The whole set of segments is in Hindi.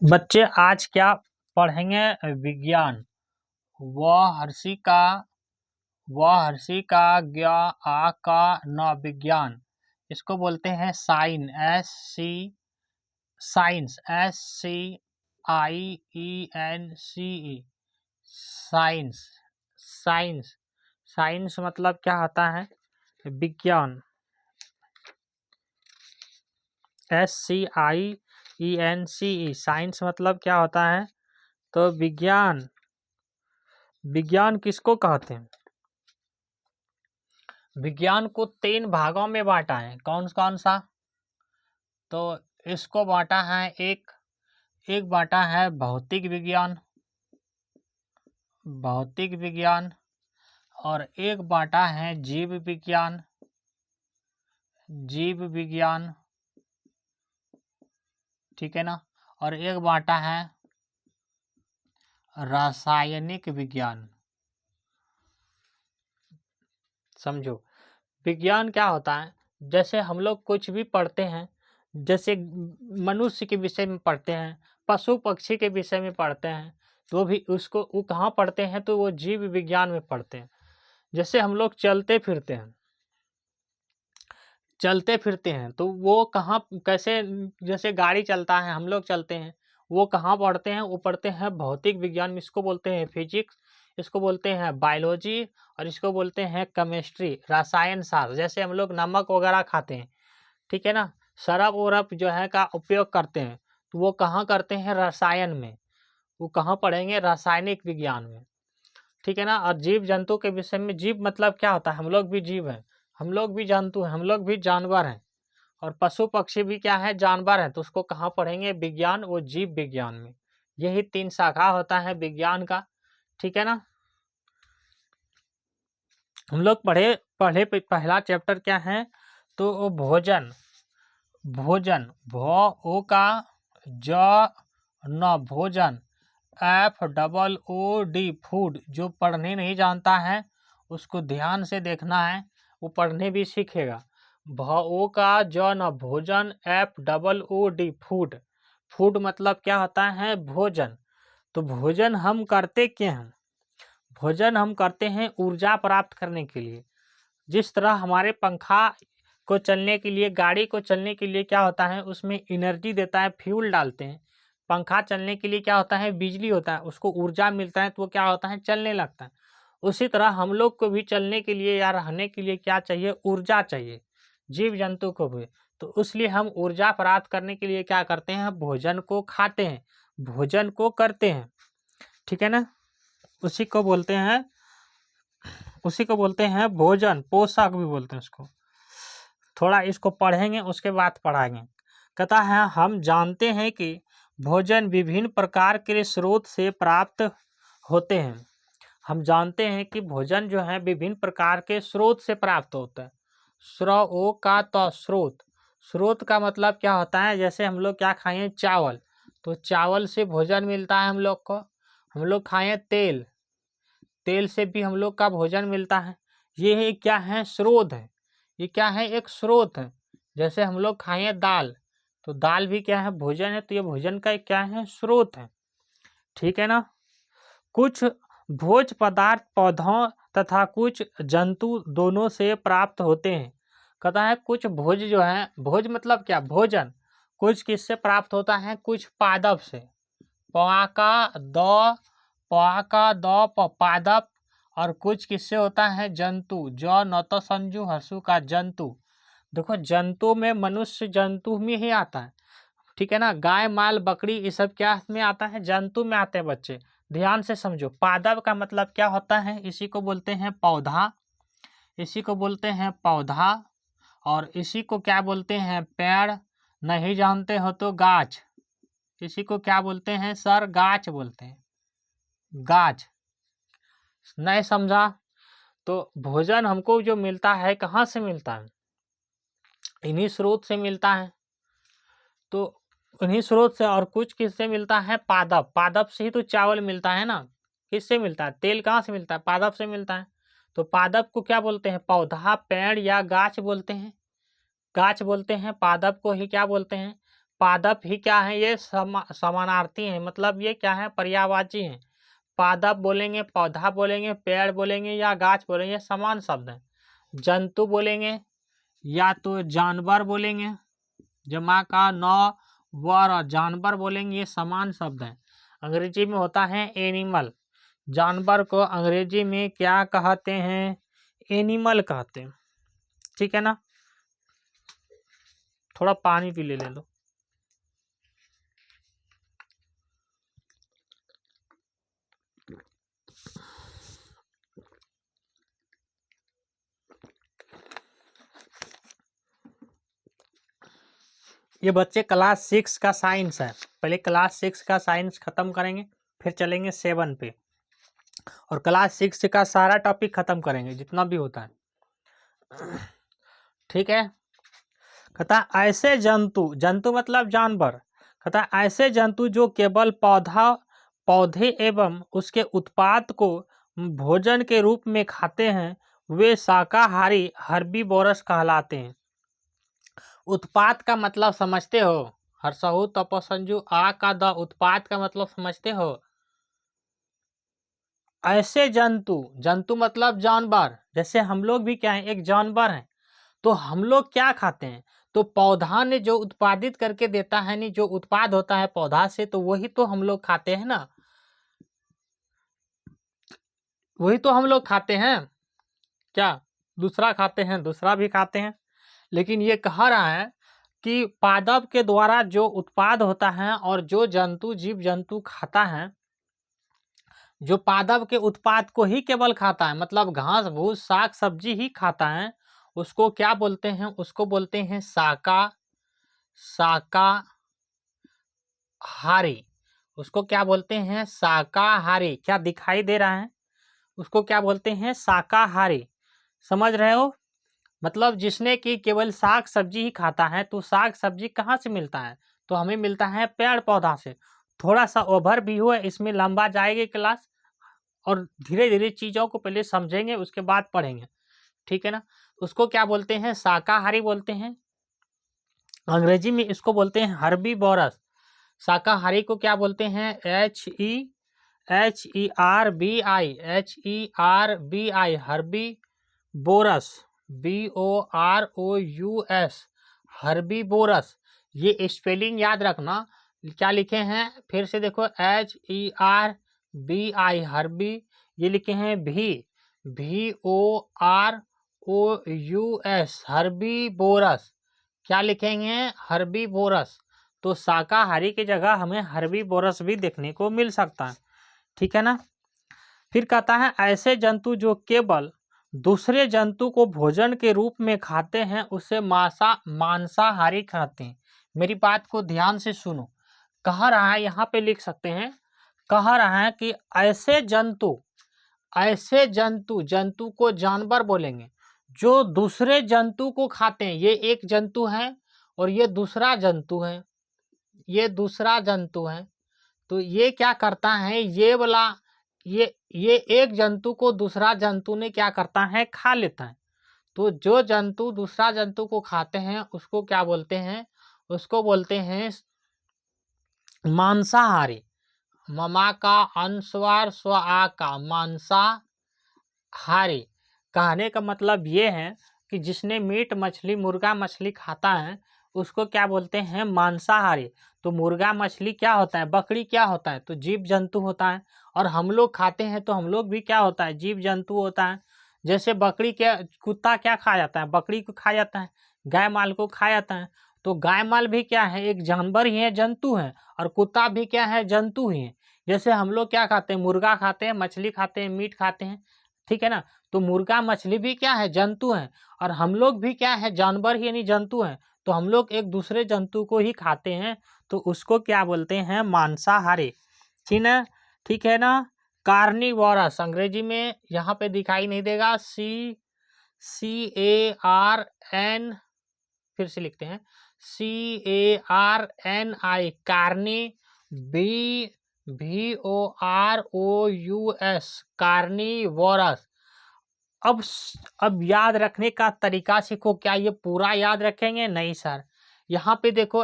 बच्चे आज क्या पढ़ेंगे? विज्ञान। व हर्षी का ज्ञ आ का न विज्ञान। इसको बोलते हैं science SCIENCE। Science science science मतलब क्या होता है? विज्ञान। SCIENCE साइंस मतलब क्या होता है? तो विज्ञान। विज्ञान किसको कहते हैं? विज्ञान को 3 भागों में बांटा है। कौन कौन सा? तो इसको बांटा है एक बांटा है भौतिक विज्ञान और एक बांटा है जीव विज्ञान। ठीक है ना। और एक बांटा है रासायनिक विज्ञान। समझो विज्ञान क्या होता है। जैसे हम लोग कुछ भी पढ़ते हैं, जैसे मनुष्य के विषय में पढ़ते हैं, पशु पक्षी के विषय में पढ़ते हैं, तो भी उसको वो कहाँ पढ़ते हैं? तो वो जीव विज्ञान में पढ़ते हैं। जैसे हम लोग चलते फिरते हैं तो वो कहाँ कैसे? जैसे गाड़ी चलता है, हम लोग चलते हैं, वो कहाँ पढ़ते हैं? वो पढ़ते हैं भौतिक विज्ञान में। इसको बोलते हैं फिजिक्स, इसको बोलते हैं बायोलॉजी और इसको बोलते हैं केमिस्ट्री, रसायन शास्त्र। जैसे हम लोग नमक वगैरह खाते हैं, ठीक है ना, सरफ वरफ जो है का उपयोग करते हैं, तो वो कहाँ करते हैं? रसायन में। वो कहाँ पढ़ेंगे? रासायनिक विज्ञान में। ठीक है ना। और जीव जंतु के विषय में, जीव मतलब क्या होता है? हम लोग भी जीव हैं, हम लोग भी जंतु हैं, हम लोग भी जानवर हैं, और पशु पक्षी भी क्या है? जानवर हैं। तो उसको कहाँ पढ़ेंगे? विज्ञान, वो जीव विज्ञान में। यही 3 शाखा होता है विज्ञान का। ठीक है ना। हम लोग पढ़े पहला चैप्टर क्या है? तो वो भोजन भो ओ का ज न भोजन, FOOD फूड। जो पढ़ने नहीं जानता है उसको ध्यान से देखना है, वो पढ़ने भी सीखेगा। ओ का ज न भोजन, FOOD फूड। फूड मतलब क्या होता है? भोजन। तो भोजन हम करते क्या हैं? भोजन हम करते हैं ऊर्जा प्राप्त करने के लिए। जिस तरह हमारे पंखा को चलने के लिए, गाड़ी को चलने के लिए क्या होता है? उसमें एनर्जी देता है, फ्यूल डालते हैं। पंखा चलने के लिए क्या होता है? बिजली होता है, उसको ऊर्जा मिलता है तो वो क्या होता है? चलने लगता है। उसी तरह हम लोग को भी चलने के लिए या रहने के लिए क्या चाहिए? ऊर्जा चाहिए, जीव जंतु को भी। तो इसलिए हम ऊर्जा प्राप्त करने के लिए क्या करते हैं? भोजन को खाते हैं, भोजन को करते हैं। ठीक है ना। उसी को बोलते हैं भोजन, पोषक भी बोलते हैं उसको। थोड़ा इसको पढ़ेंगे उसके बाद पढ़ाएंगे। कहता है हम जानते हैं कि भोजन विभिन्न प्रकार के स्रोत से प्राप्त होते हैं। हम जानते हैं कि भोजन जो है विभिन्न प्रकार के स्रोत से प्राप्त होता है। स्रो का तो स्रोत का मतलब क्या होता है? जैसे हम लोग क्या खाएं? चावल, तो चावल से भोजन मिलता है हम लोग को। हम लोग खाएं तेल से भी हम लोग का भोजन मिलता है। ये क्या है? स्रोत है। ये क्या है? एक स्रोत है। जैसे हम लोग खाएं दाल, तो दाल भी क्या है? भोजन है। तो ये भोजन का एक क्या है? स्रोत है। ठीक है ना। कुछ भोज्य पदार्थ पौधों तथा कुछ जंतु दोनों से प्राप्त होते हैं। कहता है कुछ भोज जो है, भोज मतलब क्या? भोजन। कुछ किससे प्राप्त होता है? कुछ पादप से। पादप। और कुछ किससे होता है? जंतु। ज न तो संजू हसु का जंतु। देखो जंतु में मनुष्य जंतु में ही आता है। ठीक है ना। गाय माल बकरी ये सब क्या में आता है? जंतु में आते हैं बच्चे। ध्यान से समझो। पादप का मतलब क्या होता है? इसी को बोलते हैं पौधा, इसी को बोलते हैं पौधा। और इसी को क्या बोलते हैं? पेड़। नहीं जानते हो तो गाछ। इसी को क्या बोलते हैं सर? गाछ बोलते हैं, गाछ। नहीं समझा? तो भोजन हमको जो मिलता है कहाँ से मिलता है? इन्हीं स्रोत से मिलता है। तो इन्हीं स्रोत से। और कुछ किससे मिलता है? पादप। पादप से ही तो चावल मिलता है ना। किससे मिलता है? तेल कहाँ से मिलता है? पादप से मिलता है। तो पादप को क्या बोलते हैं? पौधा, पेड़ या गाछ बोलते हैं। गाछ बोलते हैं। पादप को ही क्या बोलते हैं? पादप ही क्या है, ये समानार्थी हैं, मतलब ये क्या है, पर्यायवाची हैं। पादप बोलेंगे, पौधा बोलेंगे, पेड़ बोलेंगे या गाछ बोलेंगे, समान शब्द हैं। जंतु बोलेंगे या तो जानवर बोलेंगे, जमा का नौ वर, जानवर बोलेंगे, ये समान शब्द हैं। अंग्रेजी में होता है एनिमल। जानवर को अंग्रेजी में क्या कहते हैं, एनिमल कहते हैं। ठीक है ना, थोड़ा पानी पी ले लो। ये बच्चे क्लास 6 का साइंस है, पहले क्लास 6 का साइंस खत्म करेंगे, फिर चलेंगे 7 पे, और क्लास 6 का सारा टॉपिक खत्म करेंगे जितना भी होता है। ठीक है, कहता ऐसे जंतु, जंतु मतलब जानवर, कहता ऐसे जंतु जो केवल पौधे एवं उसके उत्पाद को भोजन के रूप में खाते हैं, वे शाकाहारी हर्बीवोरस कहलाते हैं। उत्पाद का मतलब समझते हो, हर्षहु तपसंजु आ का द, उत्पाद का मतलब समझते हो। ऐसे जंतु, जंतु मतलब जानवर, जैसे हम लोग भी क्या है, एक जानवर हैं, तो हम लोग क्या खाते हैं, तो पौधा ने जो उत्पादित करके देता है, नहीं जो उत्पाद होता है पौधा से, तो वही तो हम लोग खाते हैं ना, वही तो हम लोग खाते हैं। क्या दूसरा खाते हैं, दूसरा भी खाते हैं, लेकिन ये कह रहा है कि पादप के द्वारा जो उत्पाद होता है और जो जंतु जीव जंतु खाता है, जो पादप के उत्पाद को ही केवल खाता है, मतलब घास भूस साग सब्जी ही खाता है, उसको क्या बोलते हैं, उसको बोलते हैं शाकाहारी। उसको क्या बोलते हैं, शाकाहारी। क्या दिखाई दे रहा है, उसको क्या बोलते हैं, शाकाहारी। समझ रहे हो, मतलब जिसने कि केवल साग सब्जी ही खाता है, तो साग सब्जी कहाँ से मिलता है, तो हमें मिलता है पेड़ पौधा से। थोड़ा सा ओवर भी हुआ, इसमें लंबा जाएगी क्लास, और धीरे धीरे चीज़ों को पहले समझेंगे उसके बाद पढ़ेंगे। ठीक है ना, उसको क्या बोलते हैं, शाकाहारी बोलते हैं। अंग्रेजी में इसको बोलते हैं हर्बीवोरस। शाकाहारी को क्या बोलते हैं, HERBI हर्बीवोरस, BOROUS, हर्बीवोरस। ये स्पेलिंग याद रखना, क्या लिखे हैं, फिर से देखो, HERBI हर्बी, ये लिखे हैं VOROUS हर्बीवोरस। क्या लिखेंगे, हर्बीवोरस। तो शाकाहारी की जगह हमें हर्बीवोरस भी देखने को मिल सकता है। ठीक है ना, फिर कहता है ऐसे जंतु जो केवल दूसरे जंतु को भोजन के रूप में खाते हैं, उसे मांसाहारी कहते हैं। मेरी बात को ध्यान से सुनो, कह रहा है, यहाँ पे लिख सकते हैं, कह रहा है कि ऐसे जंतु, जंतु को जानवर बोलेंगे, जो दूसरे जंतु को खाते हैं। ये एक जंतु है और ये दूसरा जंतु है, ये दूसरा जंतु है, तो ये क्या करता है, ये वाला, ये एक जंतु को दूसरा जंतु ने क्या करता है, खा लेता है। तो जो जंतु दूसरा जंतु को खाते हैं उसको क्या बोलते हैं, उसको बोलते हैं मांसाहारी। ममा का अनुस्वार स्व आ का, मांसाहारी। कहने का मतलब ये है कि जिसने मीट मछली मुर्गा मछली खाता है उसको क्या बोलते हैं, मांसाहारी। तो मुर्गा मछली क्या होता है, बकरी क्या होता है, तो जीव जंतु होता है, और हम लोग खाते हैं तो हम लोग भी क्या होता है, जीव जंतु होता है। जैसे बकरी के, कुत्ता क्या खा जाता है, बकरी को खा जाता है, गाय माल को खा जाता है, तो गाय माल भी क्या है, एक जानवर ही है, जंतु है, और कुत्ता भी क्या है, जंतु ही है। जैसे हम लोग क्या खाते हैं, मुर्गा खाते हैं, मछली खाते हैं, मीट खाते हैं। ठीक है ना, तो मुर्गा मछली भी क्या है, जंतु हैं, और हम लोग भी क्या है, जानवर ही यानी जंतु हैं। तो हम लोग एक दूसरे जंतु को ही खाते हैं, तो उसको क्या बोलते हैं, मांसाहारी। ठीक है ना। कार्निवोरस, अंग्रेजी में यहाँ पे दिखाई नहीं देगा, CARN, फिर से लिखते हैं CARNI, कार्नी, VOROUS, कार्निवोरस। अब याद रखने का तरीका सीखो। क्या ये पूरा याद रखेंगे, नहीं सर। यहाँ पे देखो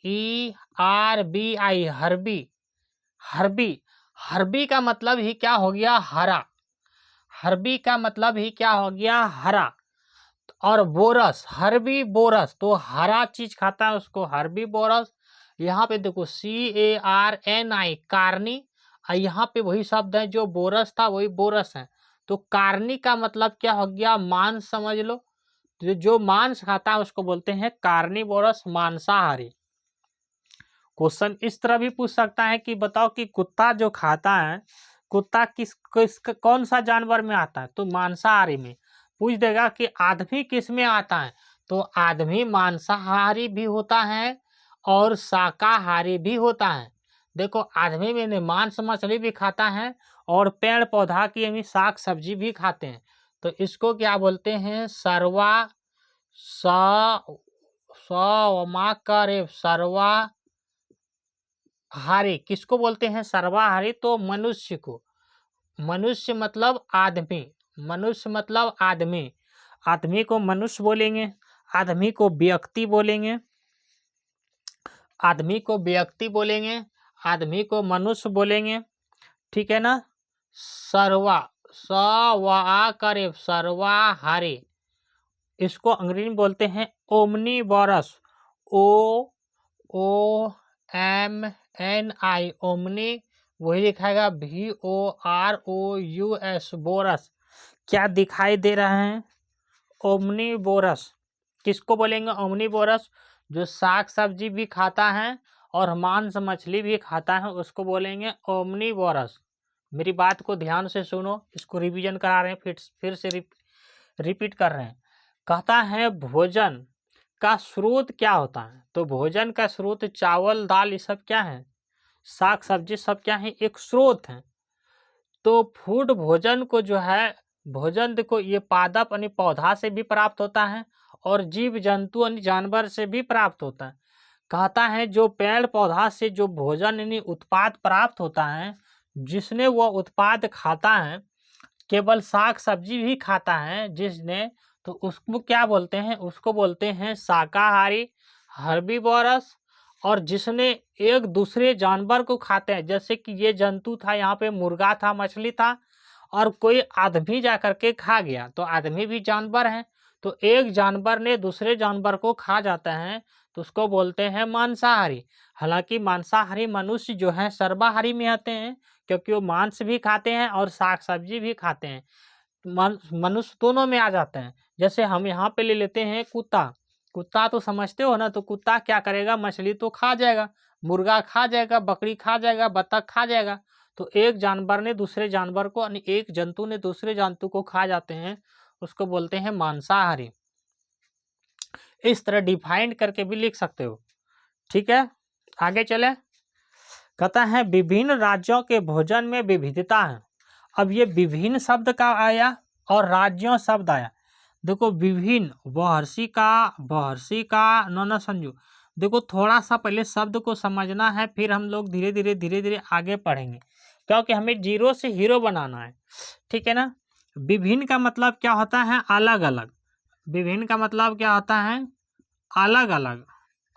HERBI, हर्बी। हर्बी, हर्बी का मतलब ही क्या हो गया? हरा। हर्बी का मतलब ही क्या हो गया? हरा। और बोरस, हर्बी बोरस, तो हरा चीज खाता है उसको हर्बी बोरस। यहाँ पे देखो CARNI, कार्नी, और यहाँ पे वही शब्द है जो बोरस था वही बोरस है। तो कार्नी का मतलब क्या हो गया? मांस समझ लो। तो जो मांस खाता है उसको बोलते हैं कार्निवोरस, मांसाहारी। क्वेश्चन इस तरह भी पूछ सकता है कि बताओ कि कुत्ता जो खाता है, कुत्ता किस कौन सा जानवर में आता है? तो मांसाहारी में। पूछ देगा कि आदमी किस में आता है? तो आदमी मांसाहारी भी होता है और शाकाहारी भी होता है। देखो आदमी में मांस मछली भी खाता है और पेड़ पौधा की यानी साग सब्जी भी खाते हैं। तो इसको क्या बोलते हैं? सर्वाहारी। किसको बोलते हैं सर्वाहारी? तो मनुष्य को। मनुष्य मतलब आदमी, मनुष्य मतलब आदमी। आदमी को मनुष्य बोलेंगे, आदमी को व्यक्ति बोलेंगे, आदमी को व्यक्ति बोलेंगे, आदमी को मनुष्य बोलेंगे। ठीक है ना? सर्वाहारी। इसको अंग्रेजी में बोलते हैं ओमनीवोरस। OMNI, ओमनी, वही लिखाएगा VOROUS, बोरस। क्या दिखाई दे रहा है? ओमनीवोरस। किसको बोलेंगे ओमनीवोरस? जो साग सब्जी भी खाता है और मांस मछली भी खाता है उसको बोलेंगे ओमनीवोरस। मेरी बात को ध्यान से सुनो, इसको रिवीजन करा रहे हैं, फिर से रिपीट कर रहे हैं। कहता है भोजन का स्रोत क्या होता है? तो भोजन का स्रोत चावल दाल ये सब क्या है? साग सब्जी सब क्या है? एक स्रोत है। तो फूड भोजन को जो है, भोजन देखो ये पादप यानी पौधा से भी प्राप्त होता है और जीव जंतु यानी जानवर से भी प्राप्त होता है। कहता है जो पेड़ पौधा से जो भोजन यानी उत्पाद प्राप्त होता है, जिसने वो उत्पाद खाता है, केवल साग सब्जी भी खाता है जिसने, तो उसको क्या बोलते हैं? उसको बोलते हैं शाकाहारी, हर्बीवोरस। और जिसने एक दूसरे जानवर को खाते हैं, जैसे कि ये जंतु था, यहाँ पे मुर्गा था, मछली था, और कोई आदमी जा करके खा गया, तो आदमी भी जानवर है, तो एक जानवर ने दूसरे जानवर को खा जाता है, तो उसको बोलते हैं मांसाहारी। हालांकि मांसाहारी मनुष्य जो है सर्वाहारी में आते हैं, क्योंकि वो मांस भी खाते हैं और साग सब्जी भी खाते हैं। मनुष्य दोनों में आ जाते हैं। जैसे हम यहाँ पे ले लेते हैं कुत्ता। कुत्ता तो समझते हो ना? तो कुत्ता क्या करेगा? मछली तो खा जाएगा, मुर्गा खा जाएगा, बकरी खा जाएगा, बतख खा जाएगा। तो एक जानवर ने दूसरे जानवर को, यानी एक जंतु ने दूसरे जंतु को खा जाते हैं, उसको बोलते हैं मांसाहारी। इस तरह डिफाइंड करके भी लिख सकते हो। ठीक है, आगे चले। कहता है विभिन्न राज्यों के भोजन में विविधता है। अब ये विभिन्न शब्द का आया और राज्यों शब्द आया। देखो विभिन्न, बहर्षी का न संजू। देखो थोड़ा सा पहले शब्द को समझना है, फिर हम लोग धीरे धीरे आगे पढ़ेंगे, क्योंकि हमें जीरो से हीरो बनाना है। ठीक है ना? विभिन्न का मतलब क्या होता है? अलग अलग। विभिन्न का मतलब क्या होता है? अलग अलग,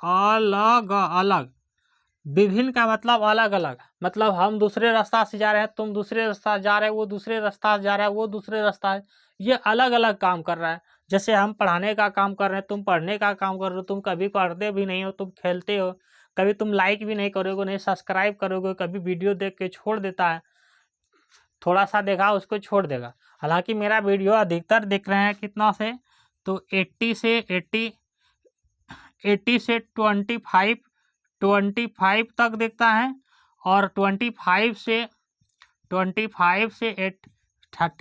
अलग अलग। विभिन्न का मतलब अलग अलग, मतलब हम दूसरे रास्ता से जा रहे हैं, तुम दूसरे रास्ता जा रहे हो, वो दूसरे रास्ता से जा रहा है, वो दूसरे रास्ता है, ये अलग अलग काम कर रहा है। जैसे हम पढ़ाने का काम कर रहे हैं, तुम पढ़ने का काम कर रहे हो, तुम कभी पढ़ते भी नहीं हो, तुम खेलते हो, कभी तुम लाइक भी नहीं करोगे, नहीं सब्सक्राइब करोगे, कभी वीडियो देख के छोड़ देता है, थोड़ा सा देखा उसको छोड़ देगा। हालांकि मेरा वीडियो अधिकतर देख रहे हैं कितना से, तो 80 से 25 तक देखता है, और 25 से 30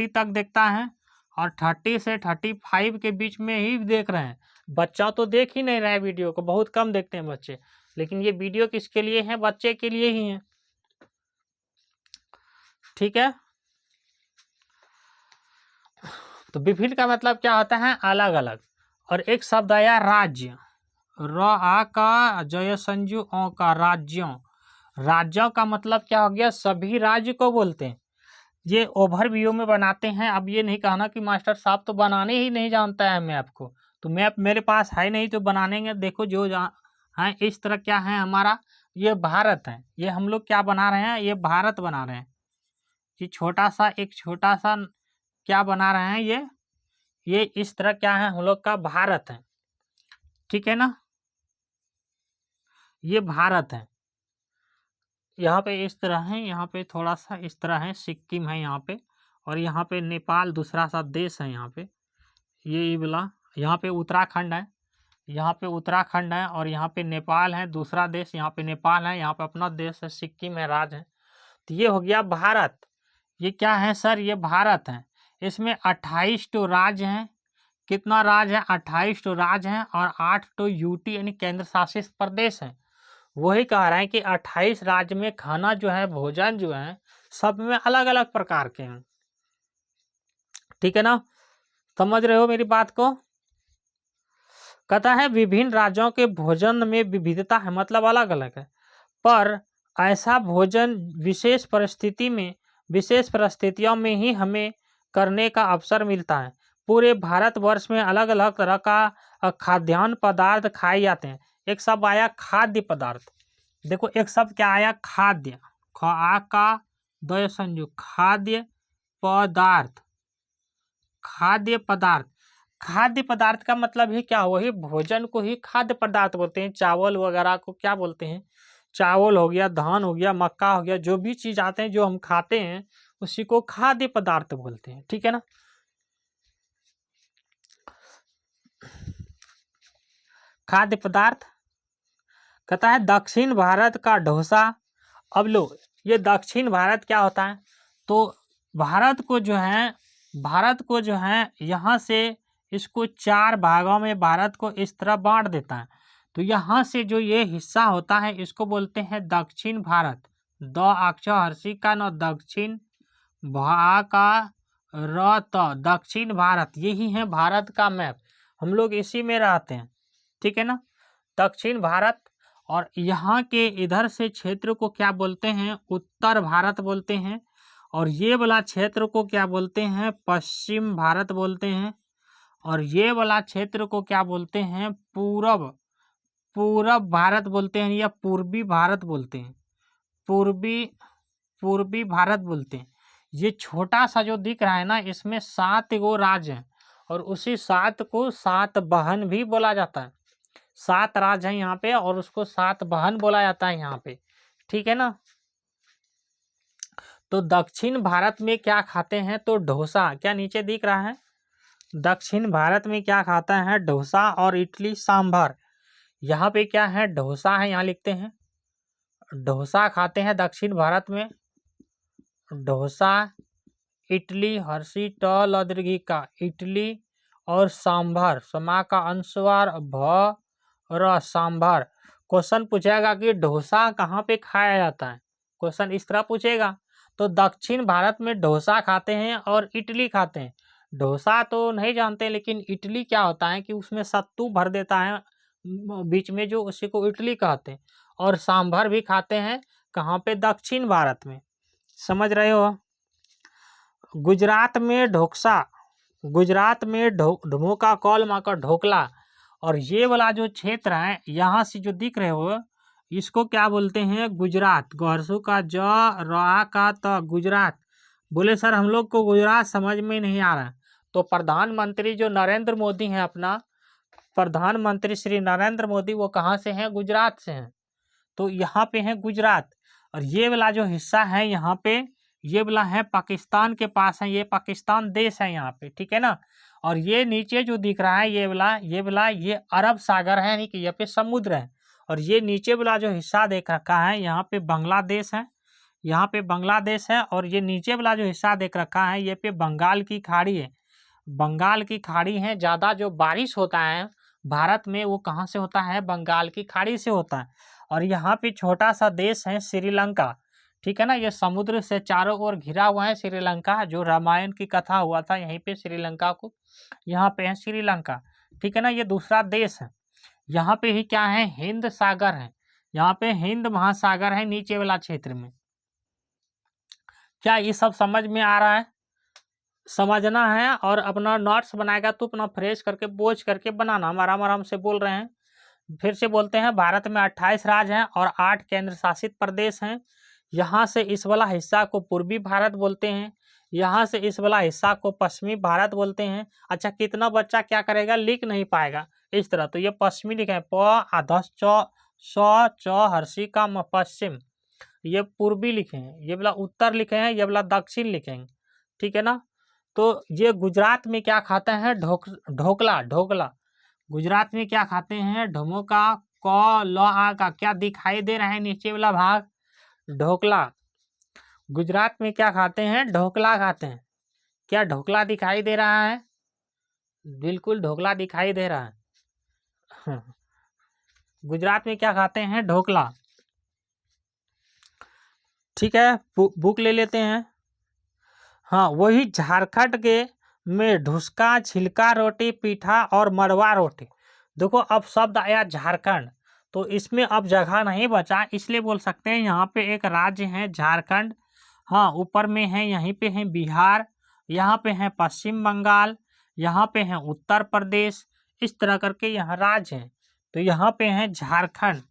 तक देखता है, और 30 से 35 के बीच में ही देख रहे हैं। बच्चा तो देख ही नहीं रहा है वीडियो को, बहुत कम देखते हैं बच्चे, लेकिन ये वीडियो किसके लिए है? बच्चे के लिए ही है। ठीक है, तो विभिन्न का मतलब क्या होता है? अलग अलग। और एक शब्द आया राज्य, आ का जय संजू ओ का, राज्यों। राज्यों का मतलब क्या हो गया? सभी राज्य को बोलते हैं। ये ओवरव्यू में बनाते हैं। अब ये नहीं कहना कि मास्टर साहब तो बनाने ही नहीं जानता है मैप को, तो मैप मेरे पास है नहीं तो बनाने देखो जो हाँ, इस तरह क्या है हमारा, ये भारत है, ये हम लोग क्या बना रहे हैं, ये भारत बना रहे हैं। ये छोटा सा क्या बना रहे हैं, ये इस तरह क्या है हम लोग का भारत है, ठीक है ना, ये भारत है। यहाँ पे इस तरह है, यहाँ पे थोड़ा सा इस तरह है, सिक्किम है यहाँ पे, और यहाँ पे नेपाल दूसरा सा देश है यहाँ पे, ये वाला, यहाँ पे उत्तराखंड है, यहाँ पे उत्तराखंड है, और यहाँ पे नेपाल है दूसरा देश, यहाँ पे नेपाल है, यहाँ पे अपना देश है, सिक्किम है, राज्य है। तो ये हो गया भारत। ये क्या है सर, ये भारत है। इसमें 28 तो राज्य हैं। कितना राज्य है, 28 तो राज्य हैं, और 8 तो यूटी यानी केंद्र शासित प्रदेश हैं। वही कह रहे हैं कि 28 राज्य में खाना जो है, भोजन जो है, सब में अलग अलग प्रकार के हैं, ठीक है ना, समझ रहे हो मेरी बात को। कहता है विभिन्न राज्यों के भोजन में विविधता है, मतलब अलग अलग है, पर ऐसा भोजन विशेष परिस्थितियों में ही हमें करने का अवसर मिलता है। पूरे भारतवर्ष में अलग अलग तरह का खाद्यान्न पदार्थ खाए जाते हैं। एक शब्द आया खाद्य पदार्थ, देखो एक शब्द क्या आया, खाद्य, का द्वय संयुक्त, खाद्य पदार्थ, खाद्य पदार्थ। खाद्य पदार्थ का मतलब ही क्या, वही भोजन को ही खाद्य पदार्थ बोलते हैं। चावल वगैरह को क्या बोलते हैं, चावल हो गया, धान हो गया, मक्का हो गया, जो भी चीज आते हैं जो हम खाते हैं उसी को खाद्य पदार्थ बोलते हैं, ठीक है ना। खाद्य पदार्थ कहता है दक्षिण भारत का डोसा। अब लो, ये दक्षिण भारत क्या होता है, तो भारत को जो है यहाँ से इसको 4 भागों में भारत को इस तरह बांट देता है। तो यहाँ से जो ये हिस्सा होता है इसको बोलते हैं दक्षिण भारत। द अक्षर हर्षी का न, दक्षिण भा का र त, दक्षिण भारत, यही है भारत का मैप, हम लोग इसी में रहते हैं, ठीक है ना, दक्षिण भारत। और यहाँ के इधर से क्षेत्र को क्या बोलते हैं, उत्तर भारत बोलते हैं, और ये वाला क्षेत्र को क्या बोलते हैं, पश्चिम भारत बोलते हैं, और ये वाला क्षेत्र को क्या बोलते हैं, पूरब भारत बोलते हैं, या पूर्वी भारत बोलते हैं, पूर्वी भारत बोलते हैं। ये छोटा सा जो दिख रहा है ना, इसमें 7 गो राज्य हैं, और उसी 7 को 7 बहन भी बोला जाता है। 7 राज्य हैं यहाँ पे, और उसको 7 बहन बोला जाता है यहाँ पे, ठीक है ना। तो दक्षिण भारत में क्या खाते हैं, तो डोसा, क्या नीचे दिख रहा है, दक्षिण भारत में क्या खाता है, डोसा और इडली सांभर। यहाँ पे क्या है, डोसा है, यहाँ लिखते हैं डोसा खाते हैं दक्षिण भारत में, डोसा, इडली, हर्षी ट लदृघी का, इडली, और सांभर, समा का अनुस्वार भ र, सांभर। क्वेश्चन पूछेगा कि डोसा कहाँ पे खाया जाता है, क्वेश्चन इस तरह पूछेगा। तो दक्षिण भारत में डोसा खाते हैं और इडली खाते हैं। डोसा तो नहीं जानते, लेकिन इडली क्या होता है कि उसमें सत्तू भर देता है बीच में, जो उसी को इडली कहते हैं। और सांभर भी खाते हैं, कहाँ पे, दक्षिण भारत में, समझ रहे हो। गुजरात में ढोकसा, गुजरात में ढोका कॉल माँ का ढोकला। और ये वाला जो क्षेत्र है यहाँ से जो दिख रहे हो, इसको क्या बोलते हैं, गुजरात, गौरसू का ज, रा का त, गुजरात। बोले सर हम लोग को गुजरात समझ में नहीं आ रहा है। तो प्रधानमंत्री जो नरेंद्र मोदी हैं, अपना प्रधानमंत्री श्री नरेंद्र मोदी, वो कहाँ से हैं, गुजरात से हैं। तो यहाँ पे है गुजरात। और ये वाला जो हिस्सा है यहाँ पे, ये वाला है पाकिस्तान के पास है, ये पाकिस्तान देश है यहाँ पे, ठीक है ना। और ये नीचे जो दिख रहा है, ये अरब सागर है, यानी कि यहाँ पे समुद्र है। और ये नीचे वाला जो हिस्सा देख रखा है, यहाँ पे बांग्लादेश है, यहाँ पे बांग्लादेश है। और ये नीचे वाला जो हिस्सा देख रखा है, ये पे बंगाल की खाड़ी है, बंगाल की खाड़ी है। ज़्यादा जो बारिश होता है भारत में, वो कहाँ से होता है, बंगाल की खाड़ी से होता है। और यहाँ पे छोटा सा देश है श्रीलंका, ठीक है ना, ये समुद्र से चारों ओर घिरा हुआ है श्रीलंका, जो रामायण की कथा हुआ था यहीं पे श्रीलंका को, यहाँ पे है श्रीलंका, ठीक है ना। ये दूसरा देश है। यहाँ पे ही क्या है, हिंद सागर है, यहाँ पे हिंद महासागर है नीचे वाला क्षेत्र में। क्या ये सब समझ में आ रहा है, समझना है। और अपना नोट्स बनाएगा तो अपना फ्रेश करके बोझ करके बनाना, हम आराम आराम से बोल रहे हैं, फिर से बोलते हैं, भारत में 28 राज्य हैं और 8 केंद्र शासित प्रदेश हैं। यहाँ से इस वाला हिस्सा को पूर्वी भारत बोलते हैं, यहाँ से इस वाला हिस्सा को पश्चिमी भारत बोलते हैं। अच्छा, कितना बच्चा क्या करेगा, लिख नहीं पाएगा इस तरह, तो ये पश्चिमी लिखे हैं, प आधस च हर्षी का पश्चिम, ये पूर्वी लिखे हैं, ये वाला उत्तर लिखे हैं, ये वाला दक्षिण लिखेंगे, ठीक है ना। तो ये गुजरात में क्या खाते हैं, ढोकला, ढोकला। गुजरात में क्या खाते हैं, ढमोका, क ल आ का क्या दिखाई दे रहा है नीचे वाला भाग, ढोकला। गुजरात में क्या खाते हैं, ढोकला खाते हैं। क्या ढोकला दिखाई दे रहा है, बिल्कुल ढोकला दिखाई दे रहा है। गुजरात में क्या खाते हैं, ढोकला, ठीक है। बुक ले लेते हैं। हाँ, वही झारखंड के में ढुसका, छिलका रोटी, पीठा और मड़वा रोटी। देखो अब शब्द आया झारखंड, तो इसमें अब जगह नहीं बचा, इसलिए बोल सकते हैं यहाँ पे एक राज्य है झारखंड। हाँ, ऊपर में है, यहीं पे है बिहार, यहाँ पे है पश्चिम बंगाल, यहाँ पे है उत्तर प्रदेश, इस तरह करके यहाँ राज्य हैं। तो यहाँ पे है झारखंड,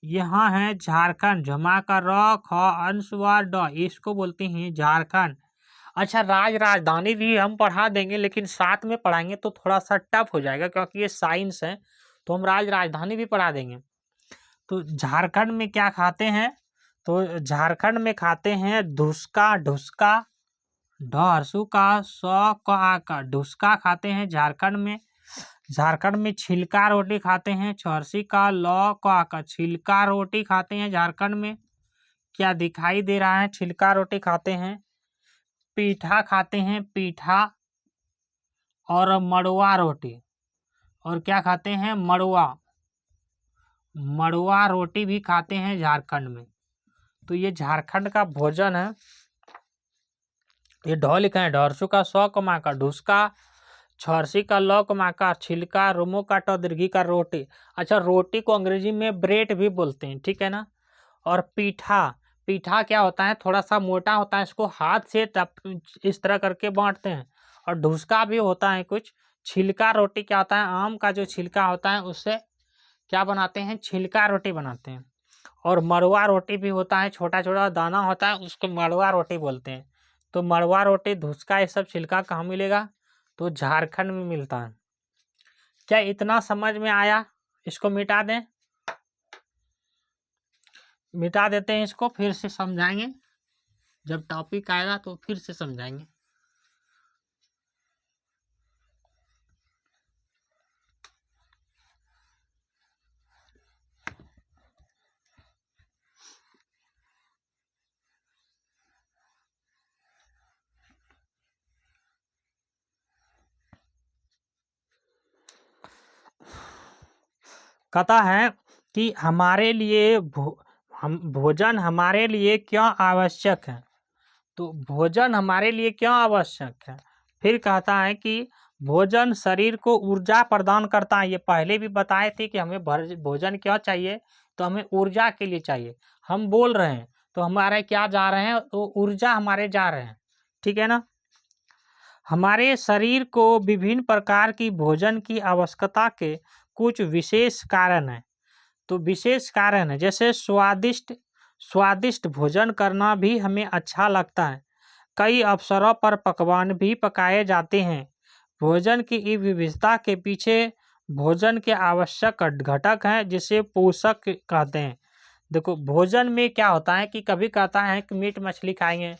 यहाँ है झारखंड, जमा का र ख अंशवार ड, इसको बोलते हैं झारखंड। अच्छा, राजधानी भी हम पढ़ा देंगे, लेकिन साथ में पढ़ाएंगे तो थोड़ा सा टफ हो जाएगा, क्योंकि ये साइंस है, तो हम राजधानी भी पढ़ा देंगे। तो झारखंड में क्या खाते हैं, तो झारखंड में खाते हैं ढुसका, ढुसका, ढरसू का स क आ का, ढुसका खाते हैं झारखंड में। झारखंड में छिलका रोटी खाते हैं, छरसी का ल क आ का, छिलका रोटी खाते हैं झारखंड में। क्या दिखाई दे रहा है, छिलका रोटी खाते हैं। पीठा खाते हैं, पीठा, और मड़वा रोटी, और क्या खाते हैं, मड़वा, मड़वा रोटी भी खाते हैं झारखंड में। तो ये झारखंड का भोजन है। ये ढ लिखा है, ढरसू का स कमा का, ढुसका, छरसी का ल कमा का, छिलका, रोमो का ट, दीर्घी का रोटी। अच्छा, रोटी को अंग्रेजी में ब्रेड भी बोलते हैं, ठीक है ना। और पीठा, पीठा क्या होता है, थोड़ा सा मोटा होता है, इसको हाथ से इस तरह करके बांटते हैं। और ढुसका भी होता है कुछ। छिलका रोटी क्या होता है, आम का जो छिलका होता है उससे क्या बनाते हैं, छिलका रोटी बनाते हैं। और मड़वा रोटी भी होता है, छोटा छोटा दाना होता है, उसको मड़वा रोटी बोलते हैं। तो मड़वा रोटी, धुसका, ये सब छिलका कहाँ मिलेगा, तो झारखंड में मिलता है। क्या इतना समझ में आया, इसको मिटा दें, मिटा देते हैं इसको, फिर से समझाएंगे, जब टॉपिक आएगा तो फिर से समझाएंगे। कहता है कि हमारे लिए भोजन हमारे लिए क्यों आवश्यक है। तो भोजन हमारे लिए क्यों आवश्यक है, फिर कहता है कि भोजन शरीर को ऊर्जा प्रदान करता है। ये पहले भी बताए थे कि हमें भोजन क्यों चाहिए, तो हमें ऊर्जा के लिए चाहिए। हम बोल रहे हैं तो हमारे क्या जा रहे हैं, तो ऊर्जा हमारे जा रहे हैं, ठीक है ना। हमारे शरीर को विभिन्न प्रकार की भोजन की आवश्यकता के कुछ विशेष कारण हैं। तो विशेष कारण है, जैसे स्वादिष्ट स्वादिष्ट भोजन करना भी हमें अच्छा लगता है। कई अवसरों पर पकवान भी पकाए जाते हैं। भोजन की इस विविधता के पीछे भोजन के आवश्यक घटक हैं, जिसे पोषक कहते हैं। देखो, भोजन में क्या होता है कि कभी कहता है कि मीट मछली खाएंगे,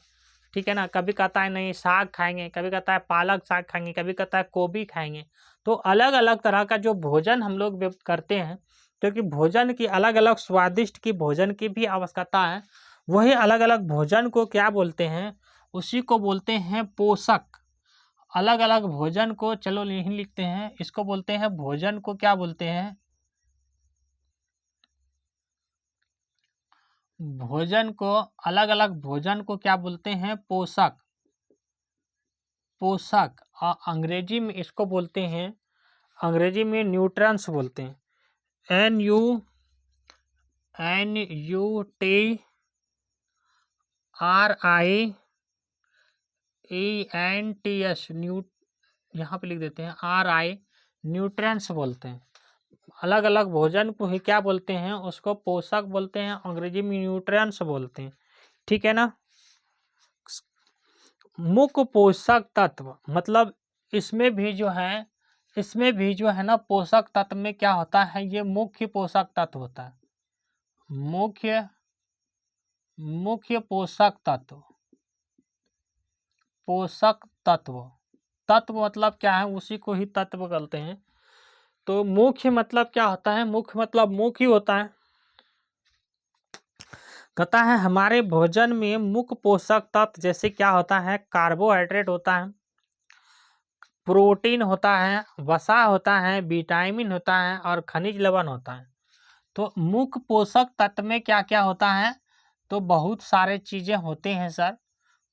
ठीक है ना, कभी कहता है नहीं साग खाएंगे, कभी कहता है पालक साग खाएंगे, कभी कहता है गोभी खाएंगे। तो अलग अलग तरह का जो भोजन हम लोग करते हैं, क्योंकि भोजन की अलग अलग स्वादिष्ट की भोजन की भी आवश्यकता है। वही अलग अलग भोजन को क्या बोलते हैं, उसी को बोलते हैं पोषक। अलग अलग भोजन को, चलो यहीं लिखते हैं, इसको बोलते हैं भोजन को क्या बोलते हैं, भोजन को, अलग अलग भोजन को क्या बोलते हैं, पोषक। पोषक, और अंग्रेजी में इसको बोलते हैं, अंग्रेजी में न्यूट्रिएंट्स बोलते हैं, NUTRIENTS, यहाँ पे लिख देते हैं RI, न्यूट्रिएंट्स बोलते हैं। अलग अलग भोजन को ही क्या बोलते हैं, उसको पोषक बोलते हैं, अंग्रेजी में न्यूट्रिएंट्स बोलते हैं। ठीक है ना। मुख्य पोषक तत्व मतलब इसमें भी जो है ना पोषक तत्व में क्या होता है, ये मुख्य पोषक तत्व होता है। मुख्य पोषक तत्व, तत्व मतलब क्या है, उसी को ही तत्व कहते हैं। तो मुख्य मतलब क्या होता है, मुख्य मतलब मुख्य होता है। कहता है हमारे भोजन में मुख्य पोषक तत्व जैसे क्या होता है, कार्बोहाइड्रेट होता है, प्रोटीन होता है, वसा होता है, विटामिन होता है और खनिज लवण होता है। तो मुख्य पोषक तत्व में क्या क्या होता है, तो बहुत सारे चीजें होते हैं सर।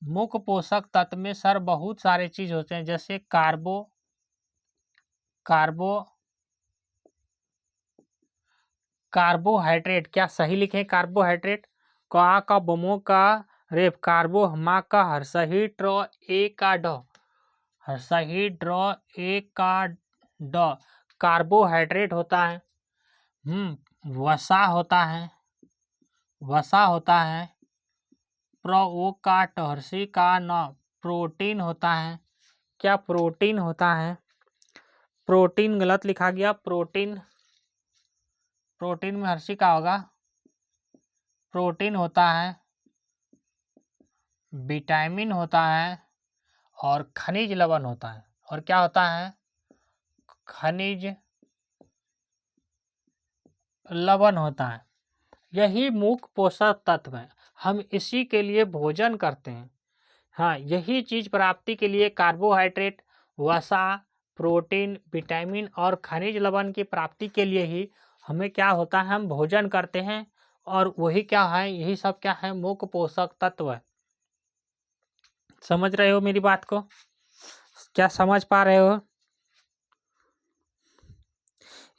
मुख्य पोषक तत्व में सर बहुत सारे चीज होते हैं, जैसे कार्बोहाइड्रेट। क्या सही लिखे, कार्बोहाइड्रेट, का बमो का रेप, कार्बो हमा का हर्षही ट्रो ए का ड, हर्षही ड्रॉ ए का ड, कार्बोहाइड्रेट होता है। वसा होता है, प्रो ओ का टहर्सी का न, प्रोटीन होता है। क्या प्रोटीन होता है, प्रोटीन गलत लिखा गया, प्रोटीन में हर्षी का होगा, प्रोटीन होता है, विटामिन होता है और खनिज लवण होता है। और क्या होता है, खनिज लवण होता है। यही मुख्य पोषक तत्व है, हम इसी के लिए भोजन करते हैं। हाँ, यही चीज प्राप्ति के लिए कार्बोहाइड्रेट, वसा, प्रोटीन, विटामिन और खनिज लवण की प्राप्ति के लिए ही हमें क्या होता है, हम भोजन करते हैं। और वही क्या है, यही सब क्या है, मुख्य पोषक तत्व है। समझ रहे हो मेरी बात को, क्या समझ पा रहे हो।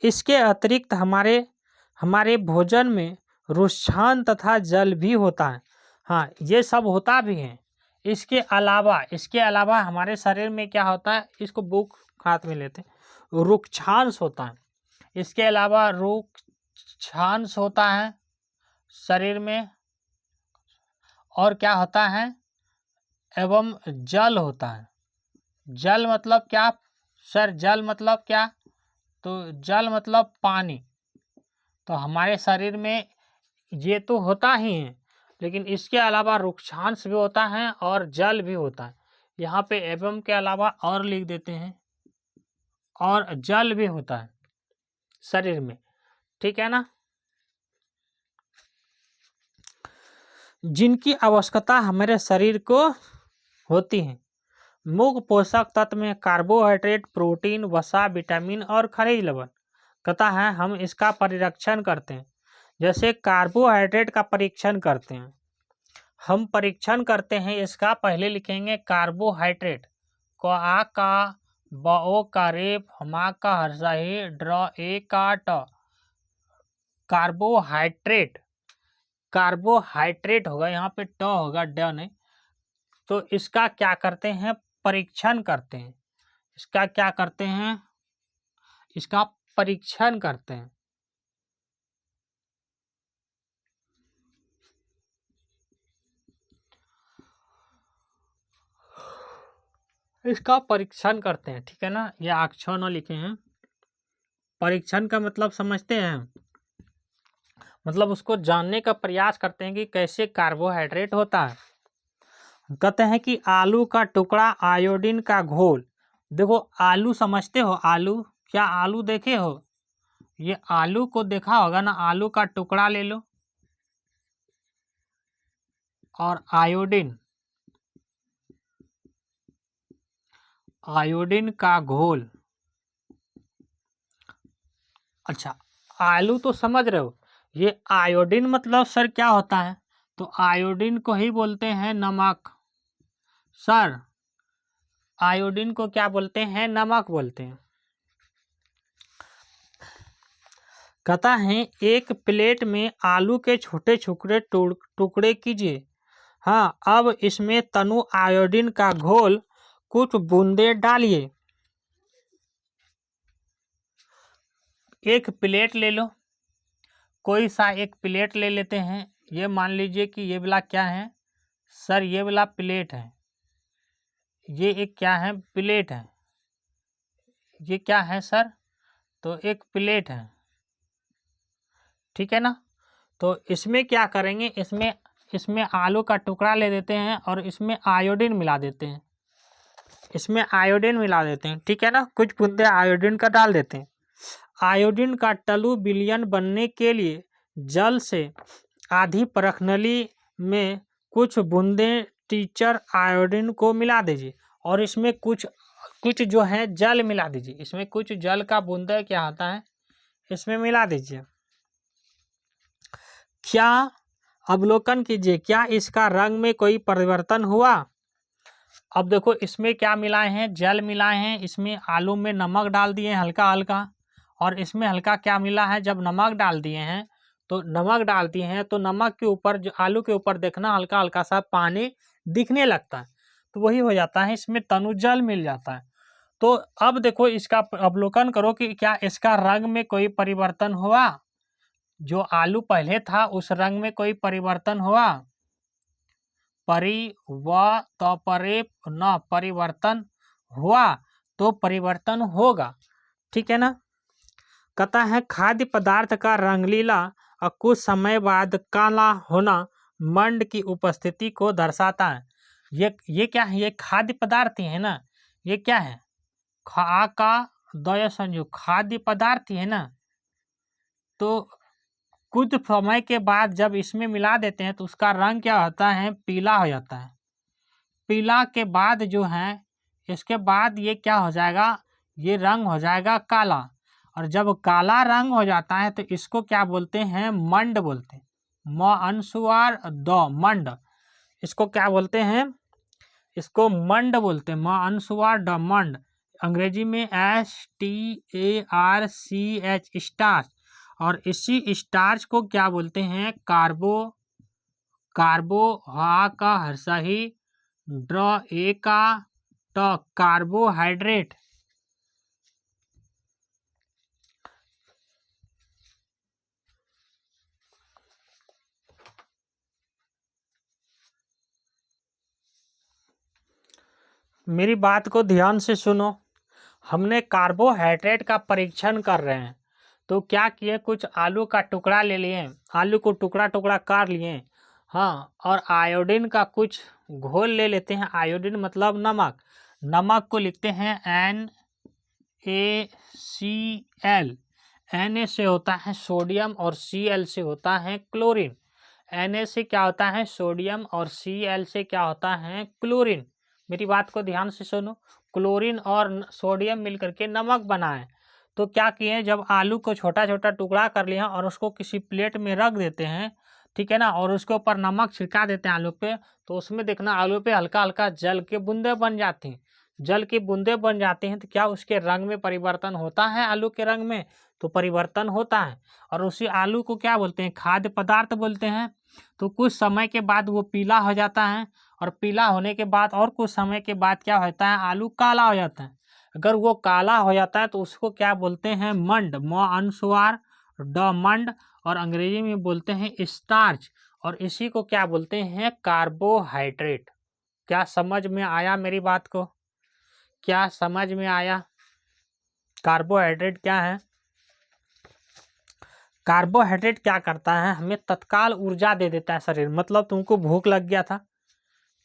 इसके अतिरिक्त हमारे भोजन में रुक्षान तथा जल भी होता है। हाँ, ये सब होता भी है। इसके अलावा हमारे शरीर में क्या होता है, इसको बुक हाथ में लेते हैं, रुक्षांश होता है। इसके अलावा रुक्षांश होता है शरीर में, और क्या होता है, एवं जल होता है। जल मतलब क्या सर, जल मतलब क्या, तो जल मतलब पानी। तो हमारे शरीर में ये तो होता ही है, लेकिन इसके अलावा रुक्षांश भी होता है और जल भी होता है। यहाँ पे एवं के अलावा और लिख देते हैं, और जल भी होता है शरीर में। ठीक है ना। जिनकी आवश्यकता हमारे शरीर को होती है। मुख्य पोषक तत्व में कार्बोहाइड्रेट, प्रोटीन, वसा, विटामिन और खनिज लवण। कहता है हम इसका परीक्षण करते हैं। जैसे कार्बोहाइड्रेट का परीक्षण करते हैं, हम परीक्षण करते हैं इसका। पहले लिखेंगे कार्बोहाइड्रेट, को आ का बओ का रेप, हमा का हर्षही ड्रॉ ए का ट, कार्बोहाइड्रेट होगा, यहाँ पे ट होगा, ड नहीं। तो इसका क्या करते हैं, परीक्षण करते हैं। इसका क्या करते हैं, इसका परीक्षण करते हैं। इसका परीक्षण करते हैं, ठीक है ना। ये अक्षर न लिखे हैं। परीक्षण का मतलब समझते हैं, मतलब उसको जानने का प्रयास करते हैं कि कैसे कार्बोहाइड्रेट होता है। कहते हैं कि आलू का टुकड़ा, आयोडीन का घोल। देखो आलू समझते हो, आलू, क्या आलू देखे हो, ये आलू को देखा होगा ना। आलू का टुकड़ा ले लो और आयोडीन का घोल। अच्छा, आलू तो समझ रहे हो, ये आयोडीन मतलब सर क्या होता है, तो आयोडीन को ही बोलते हैं नमक। सर आयोडीन को क्या बोलते हैं, नमक बोलते हैं। कहता है एक प्लेट में आलू के छोटे छोटे टुकड़े कीजिए। हाँ, अब इसमें तनु आयोडीन का घोल कुछ बूंदे डालिए। एक प्लेट ले लो, कोई सा एक प्लेट ले लेते हैं। ये मान लीजिए कि ये वाला क्या है सर, ये वाला प्लेट है, ये एक क्या है प्लेट है, ये क्या है सर, तो एक प्लेट है, ठीक है ना। तो इसमें क्या करेंगे, इसमें इसमें आलू का टुकड़ा ले देते हैं और इसमें आयोडीन मिला देते हैं, इसमें आयोडीन मिला देते हैं, ठीक है ना। कुछ बूंदे आयोडीन का डाल देते हैं। आयोडीन का टलू विलयन बनने के लिए जल से आधी परखनली में कुछ बूंदे टीचर आयोडीन को मिला दीजिए और इसमें कुछ कुछ जो है जल मिला दीजिए, इसमें कुछ जल का बूंदा क्या होता है इसमें मिला दीजिए। क्या अवलोकन कीजिए, क्या इसका रंग में कोई परिवर्तन हुआ। अब देखो इसमें क्या मिलाए हैं, जल मिलाए हैं, इसमें आलू में नमक डाल दिए हल्का हल्का, और इसमें हल्का क्या मिला है, जब नमक डाल दिए हैं तो नमक डाल दिए हैं तो नमक के ऊपर जो आलू के ऊपर देखना हल्का हल्का सा पानी दिखने लगता है, तो वही हो जाता है, इसमें तनुजल मिल जाता है। तो अब देखो इसका अवलोकन करो कि क्या इसका रंग में कोई परिवर्तन हुआ, जो आलू पहले था उस रंग में कोई परिवर्तन हुआ। न परिवर्तन हुआ तो परिवर्तन होगा, ठीक है ना। कहता है खाद्य पदार्थ का रंगलीला और कुछ समय बाद काला होना मंड की उपस्थिति को दर्शाता है। ये क्या है, ये खाद्य पदार्थ ही है ना, ये क्या है खा का द्वय संयुग खाद्य पदार्थ ही है ना। तो कुछ समय के बाद जब इसमें मिला देते हैं तो उसका रंग क्या होता है, पीला हो जाता है। पीला के बाद जो है इसके बाद ये क्या हो जाएगा, ये रंग हो जाएगा काला, और जब काला रंग हो जाता है तो इसको क्या बोलते हैं, मंड बोलते हैं। म अनुस्वार द मंड, इसको क्या बोलते हैं, इसको मंड बोलते हैं। म अनुस्वार द मंड, अंग्रेजी में STARCH स्टार्च, और इसी स्टार्च को क्या बोलते हैं, कार्बो हा का सही ड्र ए का ट कार्बोहाइड्रेट। मेरी बात को ध्यान से सुनो, हमने कार्बोहाइड्रेट का परीक्षण कर रहे हैं। तो क्या किए, कुछ आलू का टुकड़ा ले लिए, आलू को टुकड़ा टुकड़ा काट लिए, हाँ, और आयोडीन का कुछ घोल ले लेते हैं। आयोडीन मतलब नमक, नमक को लिखते हैं NaCl। Na से होता है सोडियम और Cl से होता है क्लोरीन। Na से क्या होता है सोडियम और Cl से क्या होता है क्लोरीन। मेरी बात को ध्यान से सुनो, क्लोरीन और सोडियम मिलकर के नमक बनाए। तो क्या किए, जब आलू को छोटा छोटा टुकड़ा कर लिया और उसको किसी प्लेट में रख देते हैं, ठीक है ना, और उसके ऊपर नमक छिड़का देते हैं आलू पे, तो उसमें देखना आलू पे हल्का हल्का जल के बूंदे बन जाती हैं। जल की बूंदे बन जाती हैं तो क्या उसके रंग में परिवर्तन होता है, आलू के रंग में तो परिवर्तन होता है। और उसी आलू को क्या बोलते हैं, खाद्य पदार्थ बोलते हैं। तो कुछ समय के बाद वो पीला हो जाता है, और पीला होने के बाद और कुछ समय के बाद क्या होता है, आलू काला हो जाता है। अगर वो काला हो जाता है तो उसको क्या बोलते हैं, मंड, म अनुस्वार ड मंड, और अंग्रेजी में बोलते हैं स्टार्च, और इसी को क्या बोलते हैं, कार्बोहाइड्रेट। क्या समझ में आया मेरी बात को, क्या समझ में आया। कार्बोहाइड्रेट क्या है, कार्बोहाइड्रेट क्या करता है, हमें तत्काल ऊर्जा दे देता है शरीर। मतलब तुमको भूख लग गया था,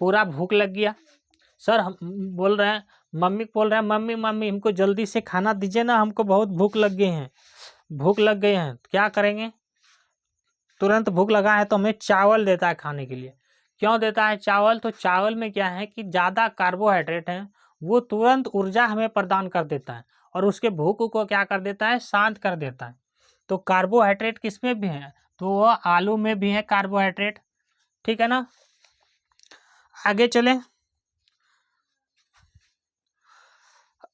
पूरा भूख लग गया, सर हम बोल रहे हैं, मम्मी बोल रहे हैं, मम्मी मम्मी हमको जल्दी से खाना दीजिए ना, हमको बहुत भूख लग गई है, भूख लग गई है। क्या करेंगे, तुरंत भूख लगा है तो हमें चावल देता है खाने के लिए। क्यों देता है चावल, तो चावल में क्या है कि ज़्यादा कार्बोहाइड्रेट है, वो तुरंत ऊर्जा हमें प्रदान कर देता है और उसके भूख को क्या कर देता है, शांत कर देता है। तो कार्बोहाइड्रेट किस में भी है, तो वो आलू में भी है कार्बोहाइड्रेट, ठीक है ना। आगे चलें,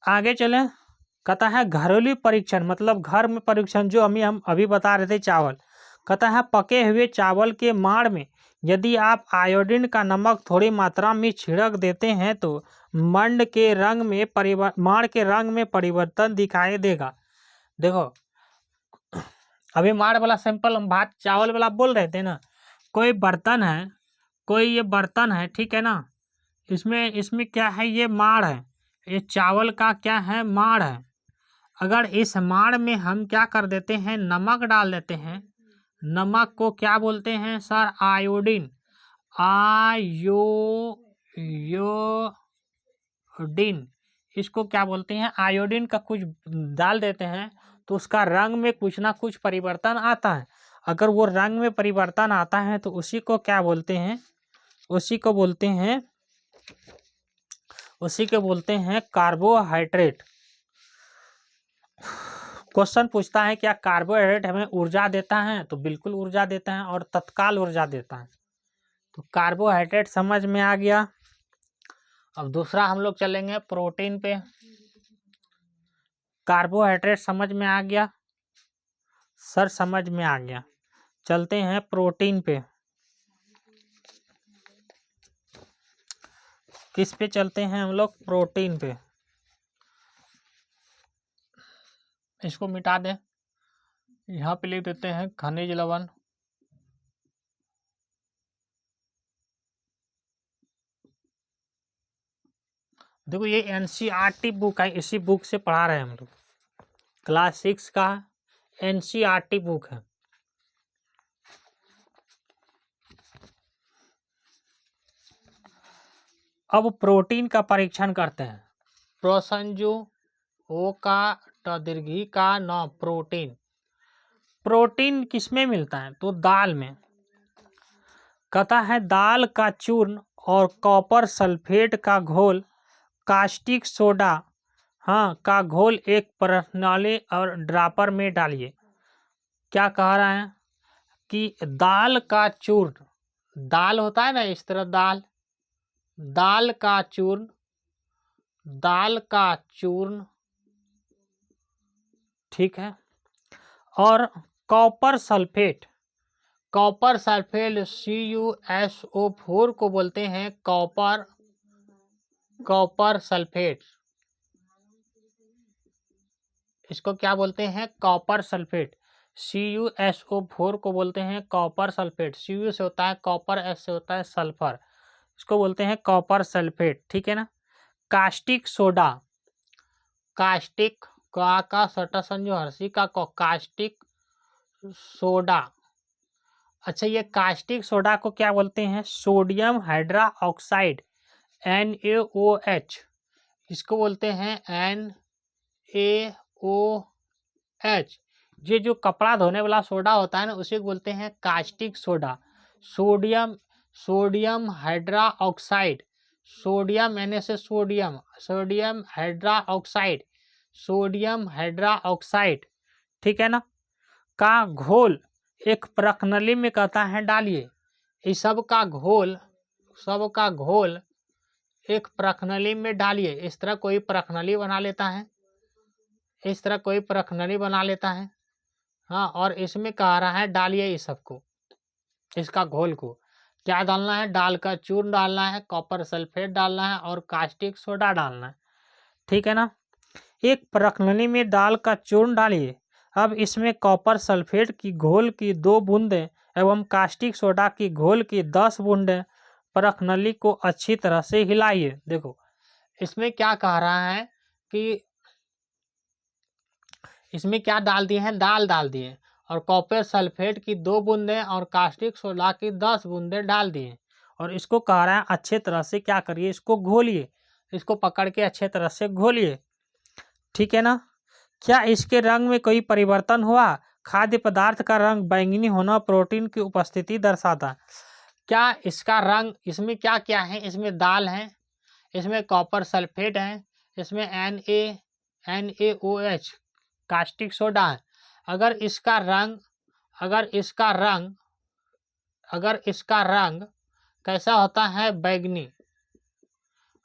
आगे चलें। कहता है घरेलू परीक्षण, मतलब घर में परीक्षण, जो हम अभी बता रहे थे चावल। कहता है पके हुए चावल के माड़ में यदि आप आयोडीन का नमक थोड़ी मात्रा में छिड़क देते हैं तो माड़ के रंग में परिवर्तन दिखाई देगा। देखो अभी माड़ वाला सिंपल हम भात चावल वाला बोल रहे थे ना। कोई बर्तन है, कोई ये बर्तन है, ठीक है ना, इसमें क्या है, ये माड़ है, ये चावल का क्या है, माड़ है। अगर इस माड़ में हम क्या कर देते हैं, नमक डाल देते हैं, नमक को क्या बोलते हैं सर, आयोडीन, आयोडीन, इसको क्या बोलते हैं, आयोडीन का कुछ डाल देते हैं तो उसका रंग में कुछ ना कुछ परिवर्तन आता है। अगर वो रंग में परिवर्तन आता है तो उसी को क्या बोलते हैं, उसी को बोलते हैं कार्बोहाइड्रेट। क्वेश्चन पूछता है क्या कार्बोहाइड्रेट हमें ऊर्जा देता है, तो बिल्कुल ऊर्जा देता है और तत्काल ऊर्जा देता है। तो कार्बोहाइड्रेट समझ में आ गया। अब दूसरा हम लोग चलेंगे प्रोटीन पे। कार्बोहाइड्रेट समझ में आ गया सर, समझ में आ गया। चलते हैं प्रोटीन पे। किस पे चलते हैं हम लोग, प्रोटीन पे। इसको मिटा दें, यहाँ पे लिख देते हैं खनिज लवण। देखो ये एनसीईआरटी बुक है, इसी बुक से पढ़ा रहे हैं हम लोग, क्लास 6 का एनसीईआरटी बुक है। अब प्रोटीन का परीक्षण करते हैं। प्रोसंजु ओ का दीर्घी का न प्रोटीन। प्रोटीन किसमें मिलता है, तो दाल में। कहता है दाल का चूर्ण और कॉपर सल्फेट का घोल, कास्टिक सोडा का घोल एक प्रणाली और ड्रापर में डालिए। क्या कह रहा है कि दाल का चूर्ण, दाल होता है ना इस तरह, दाल का चूर्ण, ठीक है, और कॉपर सल्फेट CuSO4 को बोलते हैं कॉपर सल्फेट। इसको क्या बोलते हैं, कॉपर सल्फेट। CuSO4 को बोलते हैं कॉपर सल्फेट। Cu से होता है कॉपर, S से होता है सल्फर, इसको बोलते हैं कॉपर सल्फेट, ठीक है ना। कास्टिक सोडा, कास्टिक का सटा संजो हर्षी का कास्टिक सोडा। अच्छा, ये कास्टिक सोडा को क्या बोलते हैं, सोडियम हाइड्रा ऑक्साइड, NaOH, इसको बोलते हैं NaOH। ये जो कपड़ा धोने वाला सोडा होता है ना, उसे बोलते हैं caustic soda. Sodium hydra oxide, sodium यानी से सोडियम हाइड्रा ऑक्साइड, ठीक है ना, का घोल एक प्रणाली में कहता है डालिए। इस सब का घोल एक प्रणाली में डालिए। इस तरह कोई प्रणाली बना लेता है, हाँ, और इसमें कह रहा है डालिए इस सबको, इसका घोल को क्या डालना है, दाल का चूर्ण डालना है, कॉपर सल्फेट डालना है और कास्टिक सोडा डालना है, ठीक है ना। एक प्रणाली में दाल का चूर्ण डालिए। अब इसमें कॉपर सल्फेट की घोल की 2 बूंदें एवं कास्टिक सोडा की घोल की 10 बूंदें प्रणाली को अच्छी तरह से हिलाइए। देखो इसमें क्या कह रहा है कि इसमें क्या डाल दिए हैं, दाल डाल दिए और कॉपर सल्फेट की 2 बूंदें और कास्टिक सोडा की 10 बूंदें डाल दिए और इसको कह रहा है अच्छे तरह से क्या करिए, इसको घोलिए, इसको पकड़ के अच्छे तरह से घोलिए, ठीक है ना। क्या इसके रंग में कोई परिवर्तन हुआ, खाद्य पदार्थ का रंग बैंगनी होना प्रोटीन की उपस्थिति दर्शाता। क्या इसका रंग, इसमें क्या क्या है, इसमें दाल है, इसमें कॉपर सल्फेट है, इसमें NaOH कास्टिक सोडा है। अगर इसका रंग कैसा होता है,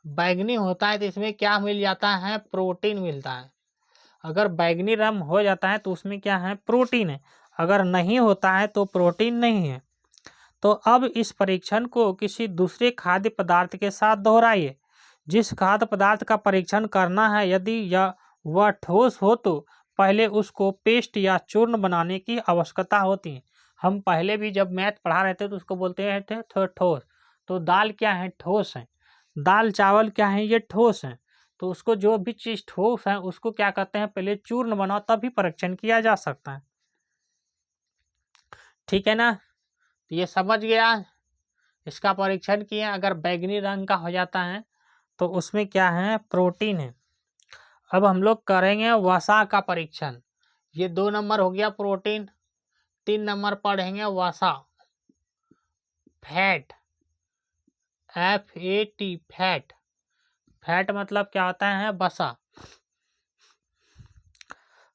बैगनी होता है, तो इसमें क्या मिल जाता है, प्रोटीन मिलता है। अगर बैगनी रंग हो जाता है तो उसमें क्या है, प्रोटीन है। अगर नहीं होता है तो प्रोटीन नहीं है। तो अब इस परीक्षण को किसी दूसरे खाद्य पदार्थ के साथ दोहराइए। जिस खाद्य पदार्थ का परीक्षण करना है, यदि वह ठोस हो तो पहले उसको पेस्ट या चूर्ण बनाने की आवश्यकता होती है। हम पहले भी जब मैथ पढ़ा रहे थे तो उसको बोलते हैं थे ठोस। तो दाल क्या है? ठोस है। दाल चावल क्या है? ये ठोस है। तो उसको जो भी चीज़ ठोस है उसको क्या कहते हैं? पहले चूर्ण बनाओ तभी परीक्षण किया जा सकता है। ठीक है ना? तो ये समझ गया। इसका परीक्षण किए, अगर बैगनी रंग का हो जाता है तो उसमें क्या है? प्रोटीन है। अब हम लोग करेंगे वसा का परीक्षण। ये 2 नंबर हो गया प्रोटीन। 3 नंबर पढ़ेंगे वसा, फैट, FAT, फैट। फैट मतलब क्या होता है? वसा।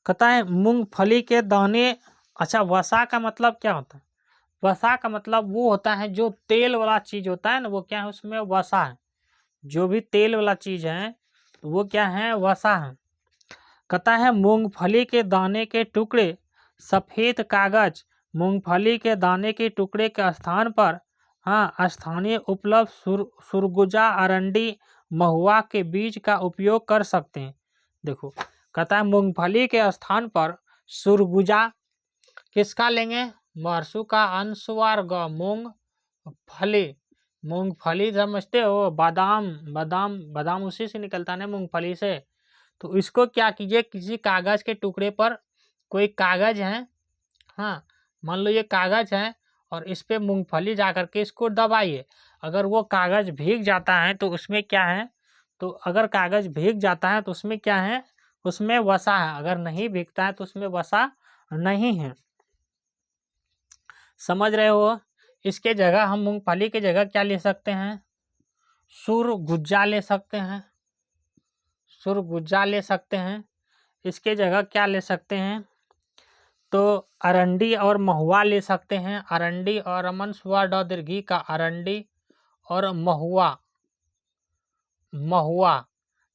कहता है मूंगफली के दाने। अच्छा, वसा का मतलब क्या होता है? वसा का मतलब वो होता है जो तेल वाला चीज होता है ना, वो क्या है? उसमें वसा है। जो भी तेल वाला चीज है वो क्या है? वसा है। कहता है मूंगफली के दाने के टुकड़े, सफेद कागज। मूंगफली के दाने के टुकड़े के स्थान पर स्थानीय उपलब्ध सुरगुजा, अरंडी, महुआ के बीज का उपयोग कर सकते हैं। देखो, कहता है मूंगफली के स्थान पर सुरगुजा किसका लेंगे? मरसू का अनुस्वार ग, मूंगफली। मूंगफली समझते हो? बादाम, बादाम, बादाम उसी से निकलता है ना, मूंगफली से। तो इसको क्या कीजिए, किसी कागज के टुकड़े पर, कोई कागज है, मान लो ये कागज है, और इस पे मूंगफली जा करके इसको दबाइए। अगर वो कागज भीग जाता है तो उसमें क्या है? तो अगर कागज भीग जाता है तो उसमें क्या है? उसमें वसा है। अगर नहीं भीगता है तो उसमें वसा नहीं है। समझ रहे हो? इसके जगह हम मूंगफली की जगह क्या ले सकते हैं? सुरगुजा ले सकते हैं। सुरगुजा ले सकते हैं। इसके जगह क्या ले सकते हैं? तो अरंडी और महुआ ले सकते हैं। अरंडी और अमन सुआ ड दीर्घी का अरंडी और महुआ। महुआ,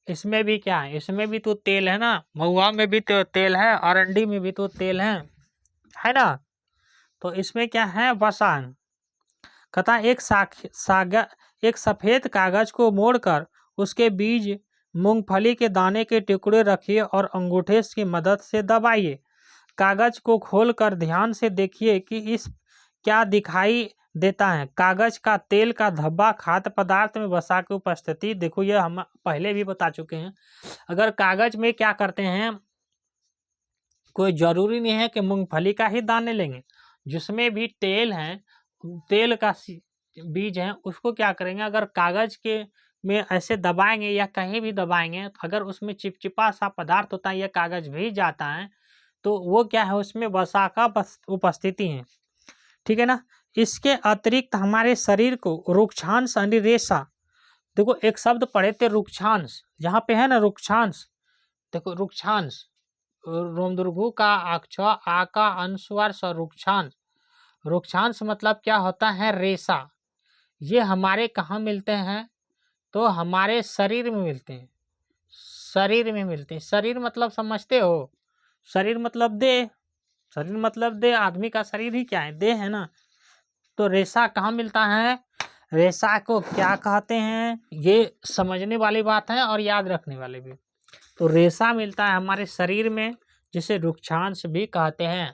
इसमें भी क्या है? इसमें भी तो तेल है ना। महुआ में भी तो तेल है, अरंडी में भी तो तेल है ना। तो इसमें क्या है? वसा। कहता एक सफेद कागज को मोड़कर उसके बीज मूंगफली के दाने के टुकड़े रखिए और अंगूठे की मदद से दबाइए। कागज को खोलकर ध्यान से देखिए कि इस क्या दिखाई देता है। कागज का तेल का धब्बा खाद्य पदार्थ में वसा की उपस्थिति। देखो, ये हम पहले भी बता चुके हैं। अगर कागज में क्या करते हैं, कोई जरूरी नहीं है कि मूंगफली का ही दाने लेंगे, जिसमें भी तेल है, तेल का बीज है, उसको क्या करेंगे? अगर कागज के में ऐसे दबाएंगे या कहीं भी दबाएंगे, अगर उसमें चिपचिपा सा पदार्थ होता है या कागज भीग जाता है तो वो क्या है? उसमें वसा का उपस्थिति है। ठीक है ना। इसके अतिरिक्त हमारे शरीर को रुक्षांश यानी रेशा। देखो, एक शब्द पढ़े थे रुक्षांश, यहाँ पे है ना रुक्षांश। देखो, रुक्षांश, रोमदुर्घु का अक्ष, आ का अनुस्वार स, रुक्षांश। रुक्षांश मतलब क्या होता है? रेशा। ये हमारे कहाँ मिलते हैं? तो हमारे शरीर में मिलते हैं। शरीर में मिलते हैं। शरीर मतलब समझते हो? शरीर मतलब देह। शरीर मतलब देह। आदमी का शरीर ही क्या है? देह है ना। तो रेशा कहाँ मिलता है? रेशा को क्या कहते हैं? ये समझने वाली बात है और याद रखने वाली भी। तो रेशा मिलता है हमारे शरीर में, जिसे रुक्षांश भी कहते हैं।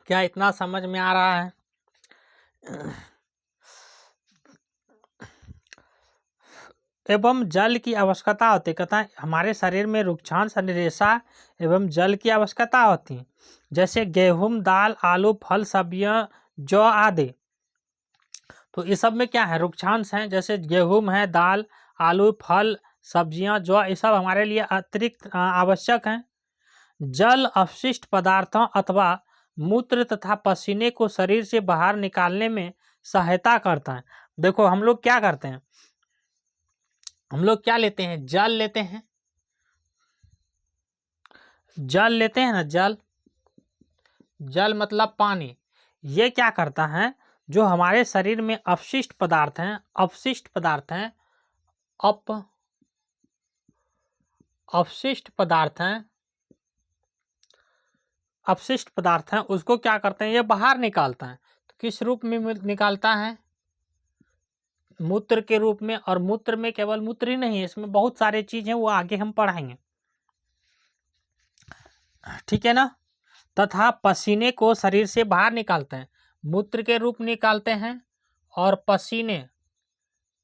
क्या इतना समझ में आ रहा है? एवं जल की आवश्यकता होती है। कहता है हमारे शरीर में रुक्षांश यानी रेशा एवं जल की आवश्यकता होती है। जैसे गेहूं, दाल, आलू, फल, सब्जियां, जौ आदि। तो इस सब में क्या है? रुक्षांश है। जैसे गेहूं है, दाल, आलू, फल, सब्जियां, जौ, ये सब हमारे लिए अतिरिक्त आवश्यक हैं। जल अपशिष्ट पदार्थों अथवा मूत्र तथा पसीने को शरीर से बाहर निकालने में सहायता करता है। देखो, हम लोग क्या करते हैं? हम लोग क्या लेते हैं? जल लेते हैं। जल लेते हैं ना, जल। जल मतलब पानी। ये क्या करता है? जो हमारे शरीर में अपशिष्ट पदार्थ हैं, अपशिष्ट पदार्थ हैं, अपशिष्ट पदार्थ हैं, अपशिष्ट पदार्थ हैं, उसको क्या करते हैं, ये बाहर निकालता है। तो किस रूप में निकालता है, मूत्र के रूप में। और मूत्र में केवल मूत्र ही नहीं है, इसमें बहुत सारे चीज हैं, वो आगे हम पढ़ाएंगे, ठीक है ना। तथा पसीने को शरीर से बाहर निकालते हैं, मूत्र के रूप निकालते हैं, और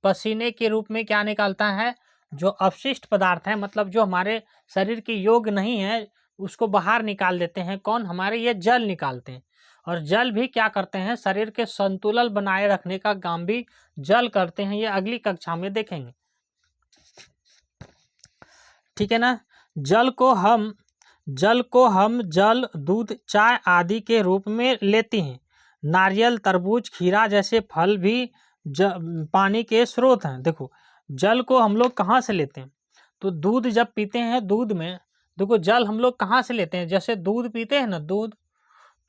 पसीने के रूप में क्या निकालता है, जो अपशिष्ट पदार्थ है, मतलब जो हमारे शरीर के योग्य नहीं है, उसको बाहर निकाल देते हैं। कौन, हमारे ये जल निकालते हैं। और जल भी क्या करते हैं, शरीर के संतुलन बनाए रखने का काम भी जल करते हैं, ये अगली कक्षा में देखेंगे, ठीक है ना। जल को हम जल, दूध, चाय आदि के रूप में लेते हैं। नारियल, तरबूज, खीरा जैसे फल भी पानी के स्रोत हैं। देखो, जल को हम लोग कहाँ से लेते हैं, तो दूध जब पीते हैं, दूध में देखो जल हम लोग कहाँ से लेते हैं, जैसे दूध पीते हैं ना, दूध,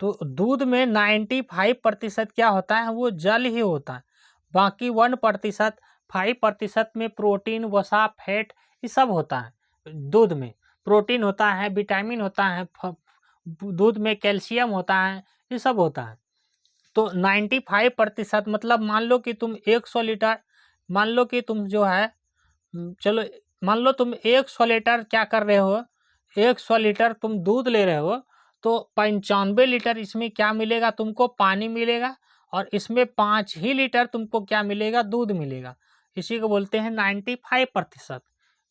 तो दूध में 95% क्या होता है, वो जल ही होता है। बाकी 1%, 5% में प्रोटीन, वसा, फैट, ये सब होता है। दूध में प्रोटीन होता है, विटामिन होता है, दूध में कैल्शियम होता है, ये सब होता है। तो 95% मतलब मान लो कि तुम 100 लीटर, मान लो कि तुम जो है, चलो मान लो तुम 100 लीटर क्या कर रहे हो, 100 लीटर तुम दूध ले रहे हो, तो 95 लीटर इसमें क्या मिलेगा, तुमको पानी मिलेगा, और इसमें 5 ही लीटर तुमको क्या मिलेगा, दूध मिलेगा। इसी को बोलते हैं 95%।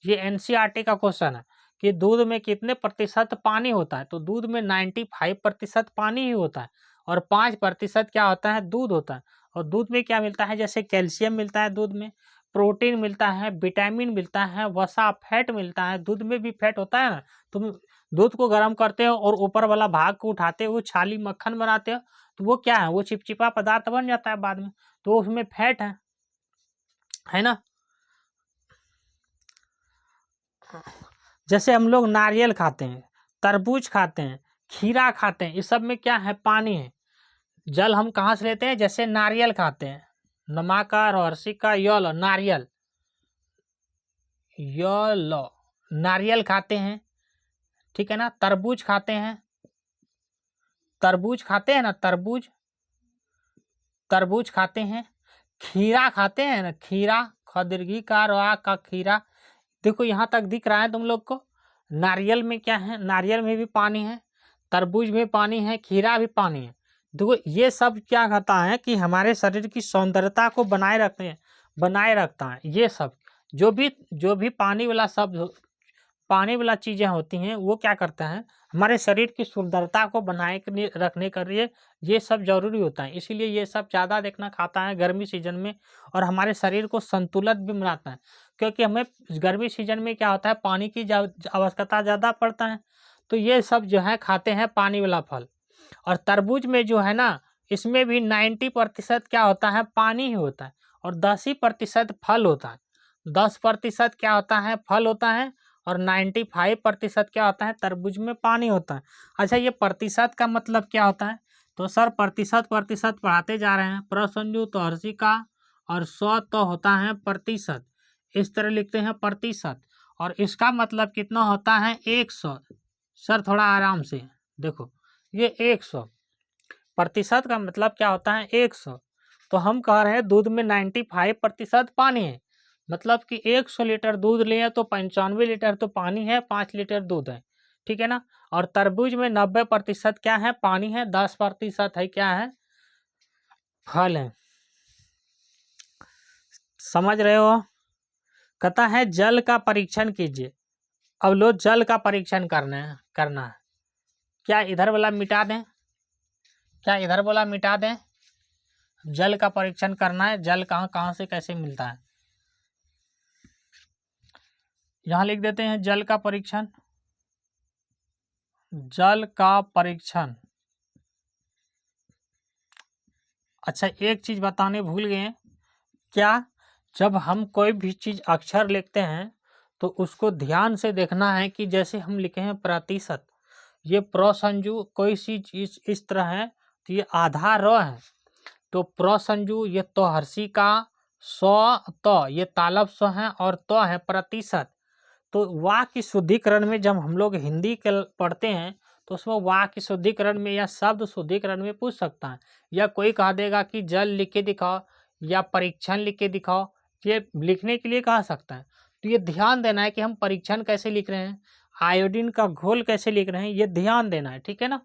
ये एनसीईआरटी का क्वेश्चन है कि दूध में कितने प्रतिशत पानी होता है, तो दूध में 95% पानी ही होता है, और 5% क्या होता है, दूध होता है। और दूध में क्या मिलता है, जैसे कैल्शियम मिलता है दूध में, प्रोटीन मिलता है, विटामिन मिलता है, वसा, फैट मिलता है। दूध में भी फैट होता है ना, तुम दूध को गर्म करते हो और ऊपर वाला भाग को उठाते हो, छाली मक्खन बनाते हो, तो वो क्या है, वो चिपचिपा पदार्थ बन जाता है बाद में, तो उसमें फैट है ना। जैसे हम लोग नारियल खाते हैं, तरबूज खाते हैं, खीरा खाते हैं, इस सब में क्या है, पानी है। जल हम कहाँ से लेते हैं, जैसे नारियल खाते हैं, नमाकार और का यल, नारियल, यल, नारियल खाते हैं, ठीक है ना। तरबूज खाते हैं, तरबूज खाते हैं ना, तरबूज, तरबूज खाते हैं। खीरा खाते हैं ना, खीरा, खदीर्घी का रा का खीरा। देखो यहाँ तक दिख रहा है तुम लोग को, नारियल में क्या है, नारियल में भी पानी है, तरबूज में पानी है, खीरा भी पानी है। देखो ये सब क्या करता है कि हमारे शरीर की सौंदर्यता को बनाए रखता है। ये सब जो भी पानी वाला पानी वाला चीज़ें होती हैं, वो क्या करता है, हमारे शरीर की सुंदरता को बनाए रखने के लिए ये सब जरूरी होता है। इसीलिए ये सब ज़्यादा देखना खाता है गर्मी सीजन में, और हमारे शरीर को संतुलित भी बनाता है, क्योंकि हमें गर्मी सीजन में क्या होता है, पानी की आवश्यकता ज़्यादा पड़ता है। तो ये सब जो है खाते हैं पानी वाला फल। और तरबूज में जो है ना, इसमें भी 90% क्या होता है, पानी ही होता है, और 10% फल होता है। 10% क्या होता है, फल होता है, और 95% क्या होता है, तरबूज में पानी होता है। अच्छा, ये प्रतिशत का मतलब क्या होता है, तो सर प्रतिशत प्रतिशत पढ़ाते जा रहे हैं, प्रसंजु तो हर्षी का, और 100 तो होता है प्रतिशत, इस तरह लिखते हैं प्रतिशत। और इसका मतलब कितना होता है, 100। सर थोड़ा आराम से देखो, ये 100 प्रतिशत का मतलब क्या होता है, 100। तो हम कह रहे हैं दूध में 95% पानी है, मतलब कि 100 लीटर दूध लिए तो 95 लीटर तो पानी है, 5 लीटर दूध है, ठीक है ना। और तरबूज में 90% क्या है, पानी है, 10% है क्या है, फल है। समझ रहे हो। कहता है जल का परीक्षण कीजिए। अब लो जल का परीक्षण करना है। क्या इधर वाला मिटा दें, क्या इधर वाला मिटा दें, जल का परीक्षण करना है। जल कहाँ कहाँ से कैसे मिलता है, यहाँ लिख देते हैं जल का परीक्षण। जल का परीक्षण। अच्छा, एक चीज बताने भूल गए, क्या, जब हम कोई भी चीज अक्षर लिखते हैं तो उसको ध्यान से देखना है कि जैसे हम लिखे हैं प्रतिशत, ये प्रसंजु कोई सी चीज इस तरह है, तो ये आधा र है, तो प्रसंजु ये तो हर्षी का, 100 तो ये तालब 100 है, और तो है प्रतिशत, तो वाक्य शुद्धिकरण में जब हम लोग हिंदी के पढ़ते हैं तो उसमें वाक्य शुद्धिकरण में या शब्द शुद्धिकरण में पूछ सकता है, या कोई कह देगा कि जल लिख के दिखाओ या परीक्षण लिख के दिखाओ, ये लिखने के लिए कह सकता है। तो ये ध्यान देना है कि हम परीक्षण कैसे लिख रहे हैं, आयोडीन का घोल कैसे लिख रहे हैं, ये ध्यान देना है, ठीक है ना।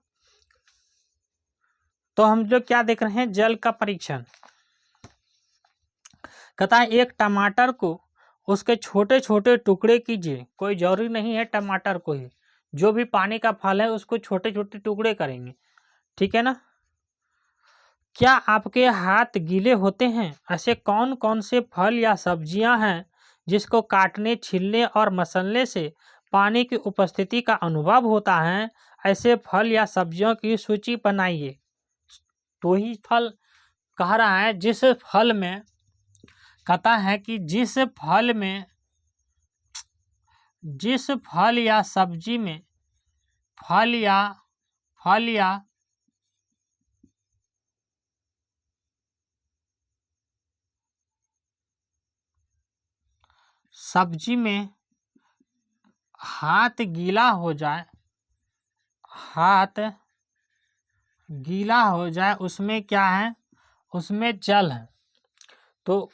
तो हम जो क्या देख रहे हैं, जल का परीक्षण। कहता है एक टमाटर को उसके छोटे छोटे टुकड़े कीजिए। कोई जरूरी नहीं है टमाटर को ही, जो भी पानी का फल है उसको छोटे छोटे टुकड़े करेंगे, ठीक है ना। क्या आपके हाथ गीले होते हैं? ऐसे कौन कौन से फल या सब्जियां हैं जिसको काटने, छीलने और मसलने से पानी की उपस्थिति का अनुभव होता है? ऐसे फल या सब्जियों की सूची बनाइए। तो ही फल कह रहा है जिस फल में, कहता है कि जिस फल या सब्जी में फल या सब्जी में हाथ गीला हो जाए, उसमें क्या है, उसमें जल है। तो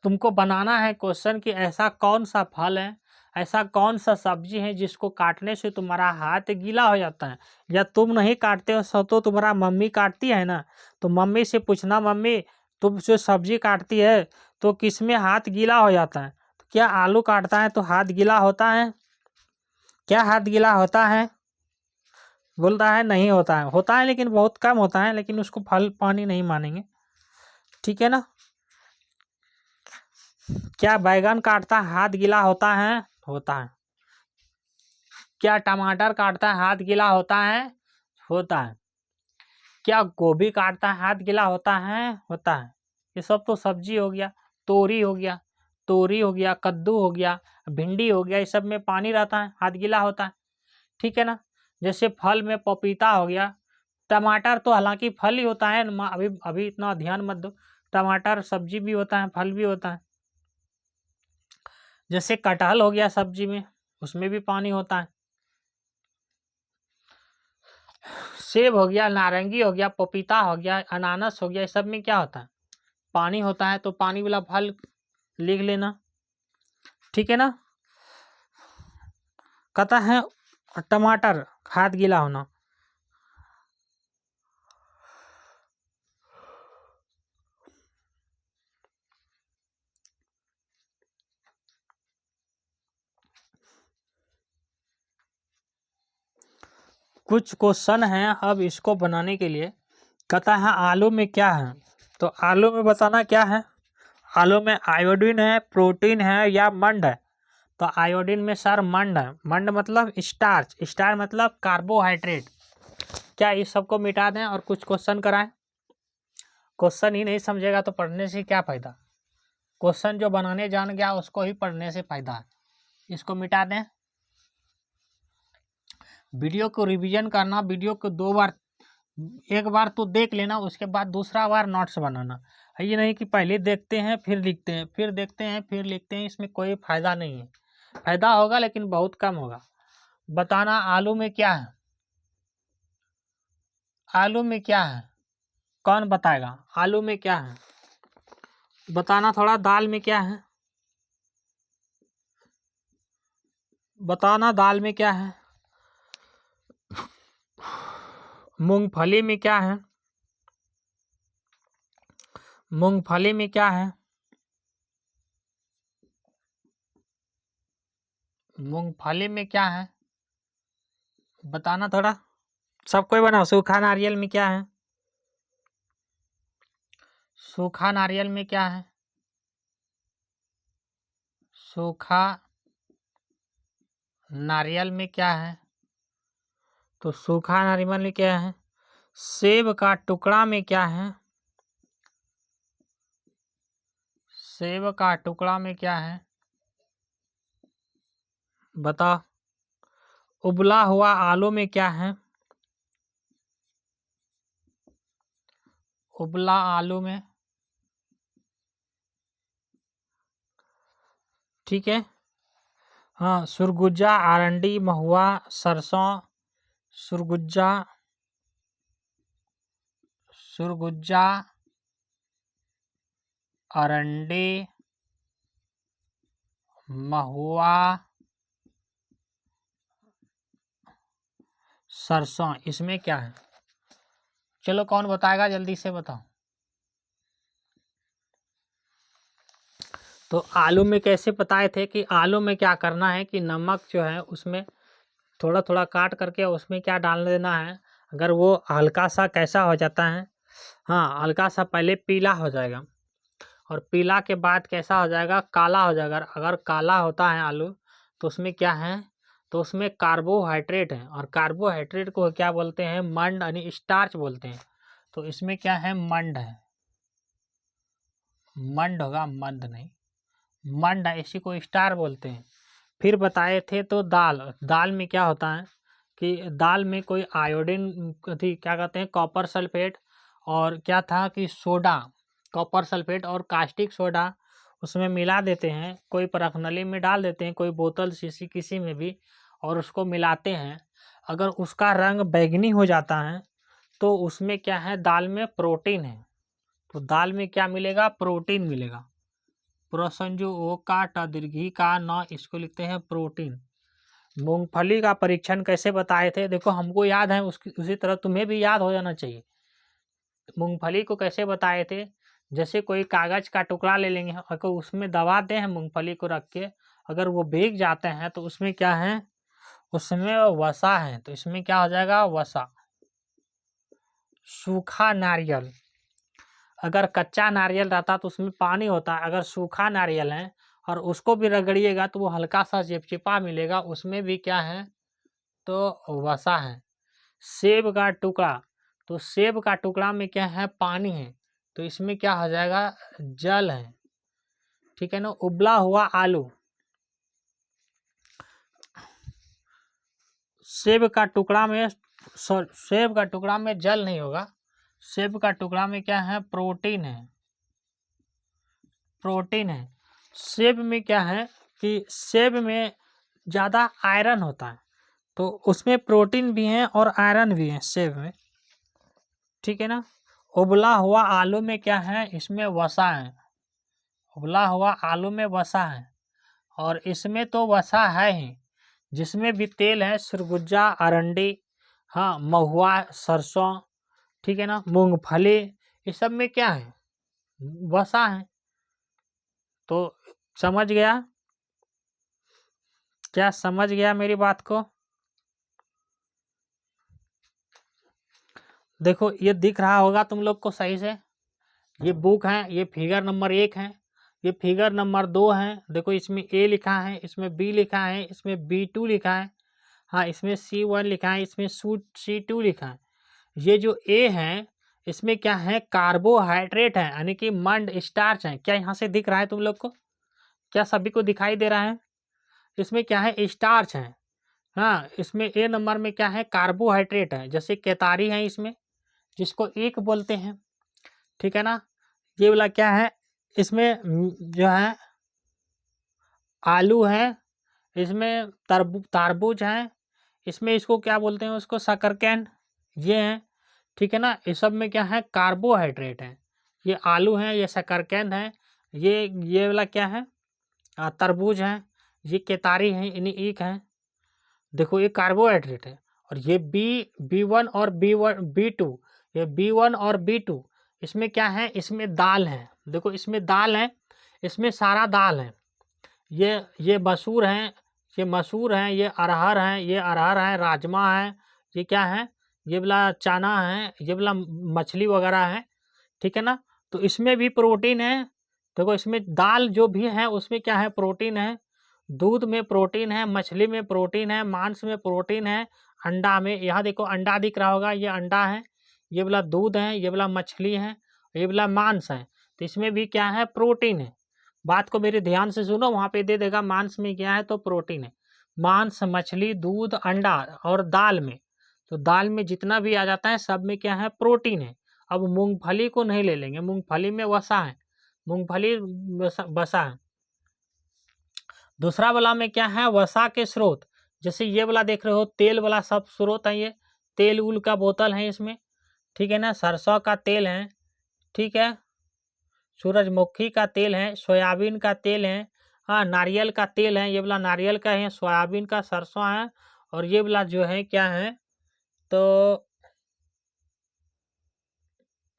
तुमको बनाना है क्वेश्चन कि ऐसा कौन सा फल है, ऐसा कौन सा सब्जी है जिसको काटने से तुम्हारा हाथ गीला हो जाता है, या तुम नहीं काटते हो सो तो तुम्हारा मम्मी काटती है ना, तो मम्मी से पूछना, मम्मी तुम जो सब्जी काटती है तो किसमें हाथ गीला हो जाता है? तो क्या आलू काटता है तो हाथ गीला होता है? क्या हाथ गीला होता है? बोलता है नहीं होता है। होता है लेकिन बहुत कम होता है, लेकिन उसको फल पानी नहीं मानेंगे, ठीक है ना। क्या बैगन काटता है हाथ गीला होता है? होता है। क्या टमाटर काटता है हाथ गीला होता है? होता है। क्या गोभी काटता है हाथ गीला होता है? होता है। ये सब तो सब्जी हो गया। तोरी हो गया, कद्दू हो गया, भिंडी हो गया, इस सब में पानी रहता है, हाथ गीला होता है, ठीक है ना। जैसे फल में पपीता हो गया, टमाटर तो हालांकि फल ही होता है, अभी अभी इतना ध्यान मत दो, टमाटर सब्जी भी होता है, फल भी होता है। जैसे कटहल हो गया सब्जी में, उसमें भी पानी होता है। सेब हो गया, नारंगी हो गया, पपीता हो गया, अनानास हो गया, इस सब में क्या होता है, पानी होता है। तो पानी वाला फल लिख लेना, ठीक है ना। कहता है टमाटर हाथ गीला होना। कुछ क्वेश्चन है अब इसको बनाने के लिए। कहता है आलू में क्या है, तो आलू में बताना क्या है। आलू में आयोडीन है, प्रोटीन है या मंड है? तो आयोडीन में सर मंड है। मंड मतलब स्टार्च, स्टार मतलब कार्बोहाइड्रेट। क्या इस सबको मिटा दें और कुछ क्वेश्चन कराएं? क्वेश्चन ही नहीं समझेगा तो पढ़ने से क्या फायदा। क्वेश्चन जो बनाने जान गया उसको ही पढ़ने से फायदा है। इसको मिटा दें। वीडियो को रिवीजन करना, वीडियो को 2 बार, एक बार तो देख लेना, उसके बाद दूसरा बार नोट्स बनाना। ये नहीं कि पहले देखते हैं फिर लिखते हैं, फिर देखते हैं फिर लिखते हैं, इसमें कोई फायदा नहीं है। फायदा होगा लेकिन बहुत कम होगा। बताना आलू में क्या है, आलू में क्या है, कौन बताएगा आलू में क्या है? बताना थोड़ा, दाल में क्या है, बताना दाल में क्या है, मूंगफली में क्या है, मूंगफली में क्या है, मूंगफली में क्या है, बताना थोड़ा। सब कोई बनाओ। सूखा नारियल में क्या है, सूखा नारियल में क्या है, सूखा नारियल में क्या है, तो सूखा नारियल में क्या है। सेब का टुकड़ा में क्या है, सेब का टुकड़ा में क्या है, बताओ। उबला हुआ आलू में क्या है, उबला आलू में, ठीक है। हाँ, सुरगुजा, अरंडी, महुआ, सरसों, सुरगुजा, सुरगुजा, अरंडी, महुआ, सरसों, इसमें क्या है? चलो कौन बताएगा, जल्दी से बताओ। तो आलू में कैसे बताए थे कि आलू में क्या करना है कि नमक जो है उसमें थोड़ा थोड़ा काट करके उसमें क्या डाल देना है। अगर वो हल्का सा कैसा हो जाता है, हाँ हल्का सा पहले पीला हो जाएगा, और पीला के बाद कैसा हो जाएगा, काला हो जाएगा। अगर काला होता है आलू तो उसमें क्या है, तो उसमें कार्बोहाइड्रेट है, और कार्बोहाइड्रेट को क्या बोलते हैं, मंड यानी स्टार्च बोलते हैं। तो इसमें क्या है, मंड है, मंड होगा, मंद नहीं, मंड है, इसी को स्टार बोलते हैं। फिर बताए थे तो दाल, दाल में क्या होता है कि दाल में कोई आयोडीन थी, क्या कहते हैं, कॉपर सल्फेट, और क्या था कि सोडा, कॉपर सल्फेट और कास्टिक सोडा उसमें मिला देते हैं, कोई परखनली में डाल देते हैं, कोई बोतल शीशी किसी में भी, और उसको मिलाते हैं। अगर उसका रंग बैंगनी हो जाता है तो उसमें क्या है, दाल में प्रोटीन है। तो दाल में क्या मिलेगा, प्रोटीन मिलेगा। प्रोसंजो ओ का ट दीर्घी का न, इसको लिखते हैं प्रोटीन। मूंगफली का परीक्षण कैसे बताए थे, देखो हमको याद है, उसी तरह तुम्हें भी याद हो जाना चाहिए। मूंगफली को कैसे बताए थे, जैसे कोई कागज का टुकड़ा ले लेंगे, अगर उसमें दबा दें हैं मूंगफली को रख के, अगर वो भीग जाते हैं तो उसमें क्या है, उसमें वसा है, तो इसमें क्या हो जाएगा, वसा। सूखा नारियल, अगर कच्चा नारियल रहता तो उसमें पानी होता है, अगर सूखा नारियल है और उसको भी रगड़िएगा तो वो हल्का सा चिपचिपा मिलेगा, उसमें भी क्या है, तो वसा है। सेब का टुकड़ा, तो सेब का टुकड़ा में क्या है, पानी है, तो इसमें क्या हो जाएगा, जल है, ठीक है ना। उबला हुआ आलू, सेब का टुकड़ा में, सेब का टुकड़ा में जल नहीं होगा, सेब का टुकड़ा में क्या है, प्रोटीन है, प्रोटीन है। सेब में क्या है कि सेब में ज़्यादा आयरन होता है, तो उसमें प्रोटीन भी है और आयरन भी है सेब में, ठीक है ना। उबला हुआ आलू में क्या है, इसमें वसा है, उबला हुआ आलू में वसा है, और इसमें तो वसा है ही, जिसमें भी तेल है, सुरगुजा, अरंडी, हाँ महुआ, सरसों, ठीक है ना, मूंगफली, इस सब में क्या है, वसा है। तो समझ गया, क्या समझ गया मेरी बात को? देखो ये दिख रहा होगा तुम लोग को सही से, ये बुक है, ये फिगर नंबर 1 है, ये फिगर नंबर 2 है। देखो इसमें ए लिखा है, इसमें बी लिखा है, इसमें B2 लिखा है, हाँ इसमें C1 लिखा है, इसमें C2 लिखा है। ये जो ए है इसमें क्या है, कार्बोहाइड्रेट है, यानी कि मंड स्टार्च है। क्या यहाँ से दिख रहा है तुम लोग को, क्या सभी को दिखाई दे रहा है? इसमें क्या है, स्टार्च है। हाँ इसमें ए नंबर में क्या है, कार्बोहाइड्रेट है, जैसे केतारी है इसमें, जिसको एक बोलते हैं, ठीक है ना। ये वाला क्या है, इसमें जो है आलू है, इसमें तरबूज है, इसमें इसको क्या बोलते हैं, उसको शकरकंद, ये है, ठीक है ना। इस सब में क्या है, कार्बोहाइड्रेट है। ये आलू है, ये शकरकंद है, ये वाला क्या है, तरबूज है, ये केतारी है, इन्हीं एक है। देखो ये कार्बोहाइड्रेट है, और ये B1 और B2, ये B1 और B2, इसमें क्या है, इसमें दाल है। देखो इसमें दाल है, इसमें सारा दाल है। ये मसूर है, ये मसूर है, ये अरहर है, ये अरहर है, राजमा है, ये क्या है, ये वाला चना है, ये वाला मछली वगैरह है, ठीक है ना। तो इसमें भी प्रोटीन है। देखो इसमें दाल जो भी है उसमें क्या है, प्रोटीन है। दूध में प्रोटीन है, मछली में प्रोटीन है, मांस में प्रोटीन है, अंडा में, यहाँ देखो अंडा दिख रहा होगा, ये अंडा है, ये वाला दूध है, ये वाला मछली है, ये वाला मांस है। तो इसमें भी क्या है, प्रोटीन है। बात को मेरे ध्यान से सुनो, वहाँ पे दे देगा मांस में क्या है, तो प्रोटीन है। मांस, मछली, दूध, अंडा और दाल में, तो दाल में जितना भी आ जाता है सब में क्या है, प्रोटीन है। अब मूंगफली को नहीं ले लेंगे, मूंगफली में वसा है, मूंगफली वसा है। दूसरा वाला में क्या है, वसा के स्रोत, जैसे ये वाला देख रहे हो तेल वाला सब स्रोत है, ये तेल उल का बोतल है इसमें, ठीक है ना, सरसों का तेल है, ठीक है, सूरजमुखी का तेल है, सोयाबीन का तेल है, हाँ नारियल का तेल है, ये वाला नारियल का है, सोयाबीन का, सरसों है, और ये वाला जो है क्या है, तो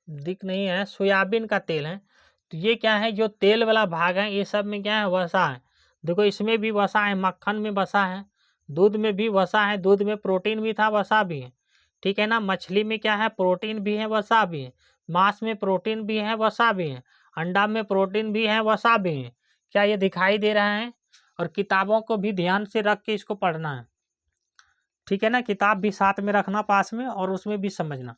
दिख नहीं है, सोयाबीन का तेल है। तो ये क्या है, जो तेल वाला भाग है ये सब में क्या है, वसा है। देखो इसमें भी वसा है, मक्खन में वसा है, दूध में भी वसा है, दूध में प्रोटीन भी था, वसा भी है, ठीक है ना। मछली में क्या है, प्रोटीन भी है, वसा भी है, मांस में प्रोटीन भी है, वसा भी है, अंडा में प्रोटीन भी है, वसा भी है। क्या ये दिखाई दे रहा है? और किताबों को भी ध्यान से रख के इसको पढ़ना है, ठीक है ना, किताब भी साथ में रखना पास में और उसमें भी समझना।